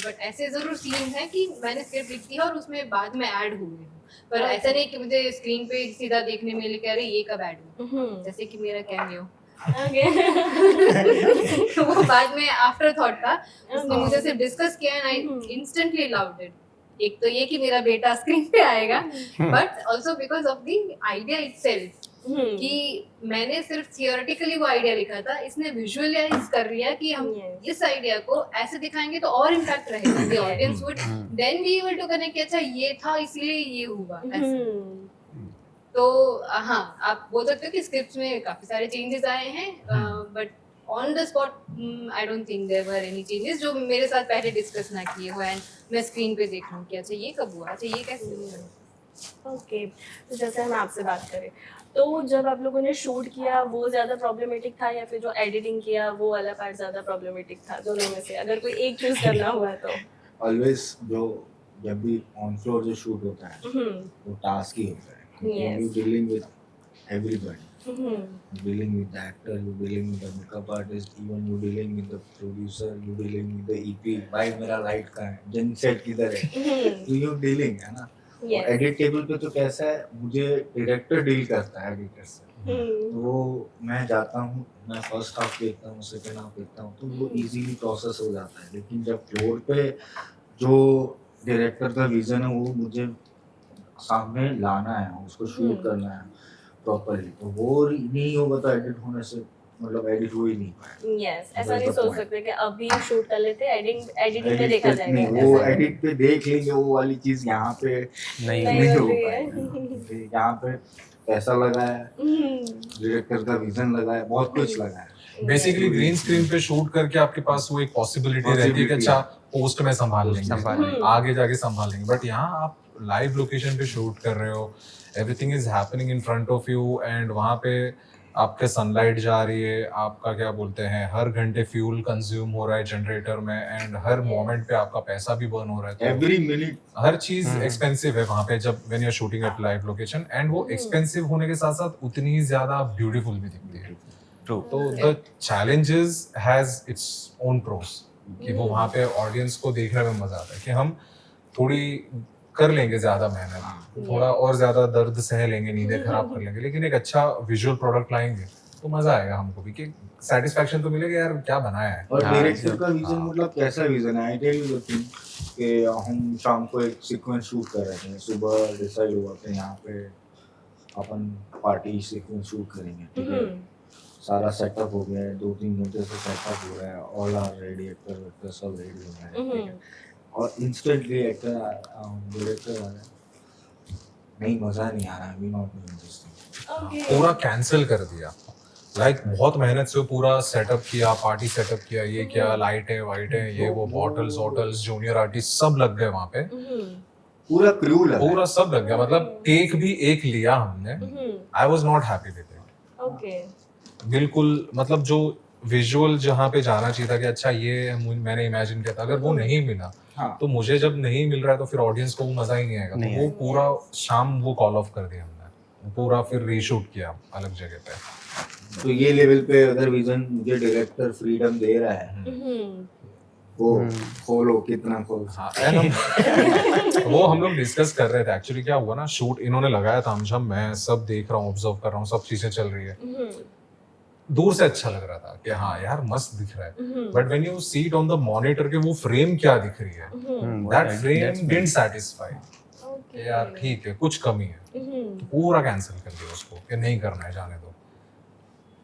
बट ऐसे जरूर सीन है कि मैंने स्क्रिप्ट लिख दी है और उसमें बाद में ऐड हुए हैं। पर ऐसा नहीं कि मुझे स्क्रीन पे सीधा देखने में मिले अरे ये कब ऐड हुआ, जैसे कि मेरा कैमियो वो बाद में आफ्टर थॉट था, उसने मुझे सिर्फ डिस्कस किया and I instantly loved it. एक तो ये कि मेरा बेटा स्क्रीन पे आएगा, but also because of the idea itself कि मैंने सिर्फ थियोरेटिकली वो आइडिया लिखा था, इसने विजुअलाइज कर लिया कि हम इस आइडिया को ऐसे दिखाएंगे तो और इम्पैक्ट रहेगा, the audience would then be able to connect कि अच्छा ये था इसलिए ये हुआ ऐसे। तो हाँ आप बोल सकते हो कि स्क्रिप्ट में काफी सारे चेंजेस आए हैं, but on the spot I don't think there were any changes जो मेरे साथ पहले डिस्कस ना किए हो एंड मैं स्क्रीन पे देख रहा हूँ कि अच्छा ये कब हुआ, अच्छा ये कैसे हुआ। ओके। तो जैसे हम आपसे बात करें तो जब आप लोगों ने शूट किया वो ज़्यादा प्रॉब्लमेटिक था या फिर जो एडिटिंग किया वो वाला पार्ट ज़्यादा प्रॉब्लमेटिक था? दोनों में से अगर कोई एक चूज करना हुआ तो? ऑलवेज जो जब भी ऑन फ्लोर जो शूट होता है वो टास्क ही होता है, Yes. You dealing with everybody, dealing with the actor, you dealing with the makeup artist, even you dealing with the producer, you dealing with the EP, भाई मेरा लाइट का है, जन सेट किधर है, तो you dealing है ना। Yes. एडिट टेबल पे तो कैसा है, मुझे डायरेक्टर डील करता है एडिटर से, तो मैं जाता हूँ, मैं फर्स्ट हाफ देखता हूँ, सेकंड हाफ देखता हूँ, तो वो इजीली प्रोसेस हो जाता है। लेकिन जब फ्लोर पे जो डायरेक्टर का विजन है वो मुझे सामने लाना है, उसको शूट करना है प्रॉपर्ली, तो वो नहीं होगा तो एडिट होने से मतलब एडिट हो ही नहीं पाएगा। यस ऐसा नहीं सोच सकते कि अभी शूट कर लेते एडिटिंग में देखा जाएगा। नहीं, वो एडिट पे देख लेंगे, वो वाली चीज यहाँ पे नहीं नहीं हो हो रही है। पाएगा। यहाँ पे पैसा लगा है, डायरेक्टर का विजन लगा है, बहुत कुछ लगा है। बेसिकली ग्रीन स्क्रीन पे शूट करके आपके पास वो एक पॉसिबिलिटी रहती है कि अच्छा पोस्ट में संभाल लेंगे, आगे जाके संभाल लेंगे। बट यहाँ आप लाइव लोकेशन पे शूट कर रहे हो, everything is happening in front of you, and वहाँ पे आपके सनलाइट जा रही है, आपका क्या बोलते हैं हर घंटे फ्यूल कंज्यूम हो रहा है जनरेटर में, एंड हर मोमेंट पे आपका पैसा भी बर्न हो रहा है। तो एवरी मिनट हर चीज एक्सपेंसिव है वहाँ पे जब when you are shooting at live location, and वो एक्सपेंसिव होने के साथ साथ उतनी ही ज्यादा ब्यूटीफुल भी दिखती है। तो the challenges has its own pros, कि वो वहाँ पे ऑडियंस को देखने में मजा आता है कि हम थोड़ी कर लेंगे ज्यादा मेहनत, थोड़ा और ज्यादा दर्द सह लेंगे, नींदें खराब कर लेंगे, लेकिन एक अच्छा विजुअल प्रोडक्ट लाएंगे तो मजा आएगा हमको भी, कि सेटिस्फैक्शन तो मिलेगा यार क्या बनाया है। और डायरेक्टर का विजन मतलब कैसा विजन है, I tell you the thing कि हम शाम को एक सीक्वेंस शूट कर रहे थे, सुबह डिसाइड हुआ कि यहाँ पे अपन पार्टी सीक्वेंस शूट करेंगे, ठीक है। सारा सेटअप हो गया है, 2-3 घंटे से सेटअप हो रहा है, ऑल आर रेडी, एक्टर सब रेडी हो रहा है, ठीक है। और इंस्टेंटली एक्टर डायरेक्टर आ रहा है, नहीं मजा नहीं आ रहा है, we not doing this thing, पूरा कैंसिल कर दिया। लाइक बहुत मेहनत से पूरा सेटअप किया, पार्टी सेटअप किया, ये क्या लाइट है वाइट है, ये वो बॉटल्स वॉटल्स, जूनियर आर्टिस्ट सब लग गए वहाँ पे, पूरा क्रू लगा, पूरा सब लग गया। मतलब टेक भी एक लिया हमने, I was not happy with it. Okay बिल्कुल, मतलब जो विजुअल जहाँ पे जाना चाहिए था कि अच्छा ये मैंने इमेजिन किया था, अगर वो नहीं मिला हाँ। तो मुझे जब नहीं मिल रहा है तो फिर ऑडियंस को वो मजा ही नहीं आएगा। तो वो पूरा शाम वो कॉल ऑफ कर दिया हमने, पूरा फिर रीशूट किया अलग जगह पे। तो ये लेवल पे अगर विजन मुझे डायरेक्टर फ्रीडम दे रहा है, वो खोलो कितना खोलो। हाँ, and वो हम लोग डिस्कस कर रहे थे एक्चुअली। क्या हुआ ना, शूट इन्होंने लगाया था, हम मैं सब देख रहा हूँ, ऑब्जर्व कर रहा हूँ, सब चीजें चल रही है। दूर से अच्छा लग रहा था कि हाँ यार मस्त दिख रहा है, but when you see it on the monitor के वो फ्रेम क्या दिख रही है, दैट फ्रेम डिडंट सेटिस्फाई, कि यार ठीक है कुछ कमी है, तो पूरा कैंसिल कर दिया उसको कि नहीं करना है, जाने दो।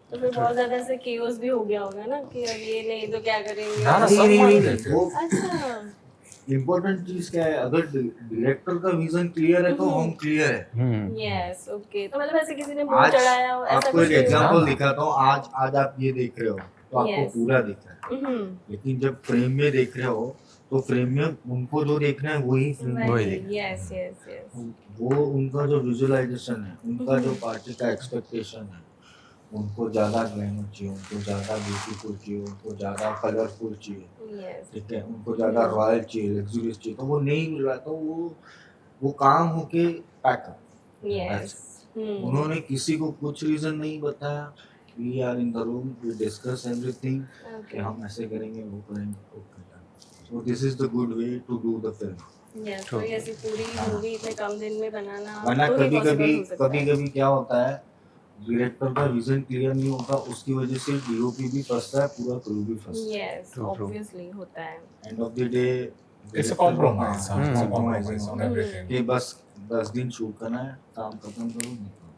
तो फिर बहुत ज्यादा ऐसे केओस भी हो गया होगा ना कि अब ये नहीं तो क्या करेंगे। ना ना सब मान गए थे। वो अच्छा इम्पोर्टेंट चीज क्या है, अगर डायरेक्टर का विजन क्लियर है तो हम क्लियर है। यस ओके, तो मतलब ऐसे किसी ने मुंह आज चढ़ाया हो ऐसा आपको कुछ एक नहीं हुआ? एग्जांपल दिखाता हूँ, आज आप ये देख रहे हो तो आपको Yes. पूरा दिख रहा है, लेकिन जब फ्रेम में देख रहे हो तो फ्रेम में उनको जो देखना है वही फ्रेम में यस यस यस वो उनका जो विजुअलाइजेशन है, उनका जो पार्टी का एक्सपेक्टेशन है, उनको ज्यादा ग्लैमर चाहिए, उनको ज्यादा ब्यूटीफुल चाहिए, उनको ज्यादा कलरफुल चाहिए, यस ठीक है, उनको ज्यादा रॉयल चाहिए, लग्जरियस चाहिए, तो वो नहीं मिल रहा, तो वो काम होके पैकअप। यस उन्होंने किसी को कुछ रीजन नहीं बताया, we are in the room, we discuss everything कि हम ऐसे करेंगे वो करेंगे, okay, so this is the good way to do the film. Yes तो ऐसी पूरी मूवी इतने कम दिन में बनाना वरना तो ही कभी possible कभी हो सकता है। कभी कभी क्या होता है, डायरेक्टर का विजन क्लियर नहीं होता, उसकी वजह से डीओपी भी फंसता है, पूरा क्रू भी फंसता है। यस ऑब्वियसली होता है। End of the day it's a compromise, it's a compromise on everything. कि बस 10 दिन शूट करना है, काम खत्म करो, निकलो,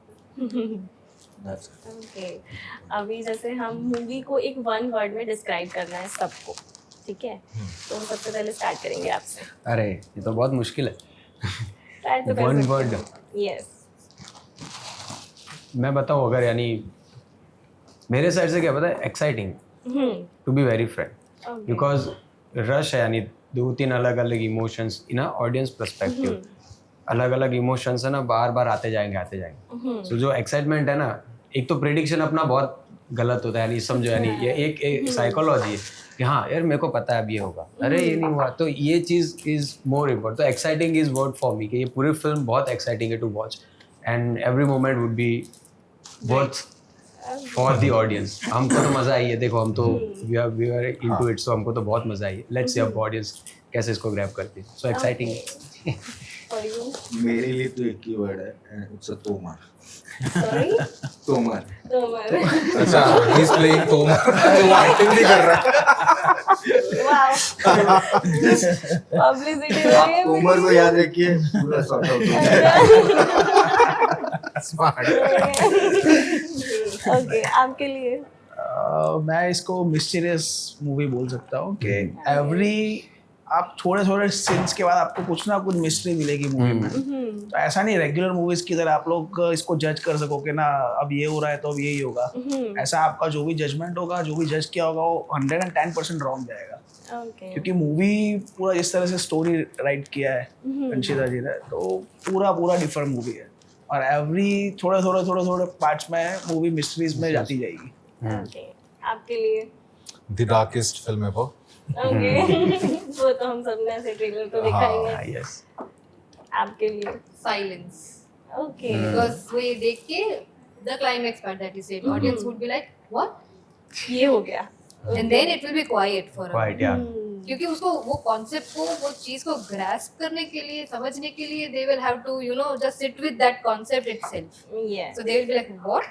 दैट्स इट। ओके अभी जैसे हम मूवी को एक वन वर्ड में डिस्क्राइब करना है सबको, ठीक है, तो सबसे पहले स्टार्ट करेंगे आपसे। अरे ये तो बहुत मुश्किल है। ट्राई तो कर One सकते word. हो। यस मैं बताऊँ अगर, यानी मेरे साइड से क्या पता है, exciting to be very frank, because rush है, यानी 2-3 अलग अलग इमोशंस इन ऑडियंस पर्सपेक्टिव, अलग अलग इमोशंस है ना, बार बार आते जाएंगे। सो जो एक्साइटमेंट है ना, एक तो प्रेडिक्शन अपना बहुत गलत होता है, यानी समझो, यानी ये एक साइकोलॉजी है कि हाँ यार मेरे को पता है अब ये होगा, अरे ये नहीं हुआ, तो ये चीज़ इज मोर इम्पोर्टेंट। तो exciting is word for me कि ये पूरी फिल्म बहुत एक्साइटिंग है to watch, and every moment would be worth for the audience. हमको तो मज़ा आई है, देखो हम तो we are into it, so हमको तो बहुत मज़ा आई है। लेट्स सी अब ऑडियंस कैसे इसको ग्रैब करती है। सो एक्साइटिंग है। फॉर यू मेरे लिए तो एक ही वर्ड है, it's a Tomar. Sorry Tomar. तो अच्छा ही इज प्लेइंग तोमर, वो एक्टिंग भी कर रहा है। वाओ पब्लिसिटी आप तोमर को याद रखिए, पूरा सॉर्ट आउट हो जाएगा। स्मार्ट। ओके आपके लिए मैं इसको मिस्टीरियस मूवी बोल सकता हूँ कि एवरी आप थोड़े थोड़े सीन्स के बाद आपको कुछ ना कुछ मिस्ट्री मिलेगी मूवी में। तो ऐसा नहीं रेगुलर मूवीज की तरह आप लोग इसको जज कर सको कि ना अब ये हो रहा है तो अब यही होगा। ऐसा आपका जो भी जजमेंट होगा, जो भी जज किया होगा, वो 110% रॉन्ग जाएगा। ओके क्योंकि मूवी पूरा जिस तरह से स्टोरी राइट किया है अंशिता जी ने, तो पूरा डिफरेंट मूवी है, और एवरी थोड़े पार्ट्स में मूवी मिस्ट्रीज में जाती जाएगी। ओके आपके लिए द डार्केस्ट फिल्म है वो। ओके वो तो हम सबने ऐसे ट्रेलर तो देखा ही है। यस, आपके लिए साइलेंस, ओके बिकॉज वो ये देख के the climax part that you said, audience would be like what, ये हो गया and then it will be quiet for a quite while. यार। क्योंकि उसको वो कॉन्सेप्ट को, वो चीज को ग्रास्प करने के लिए, समझने के लिए, they will have to just sit with that concept itself. Yes So they will be like what,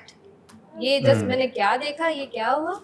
ये जस्ट मैंने क्या देखा, ये क्या हुआ.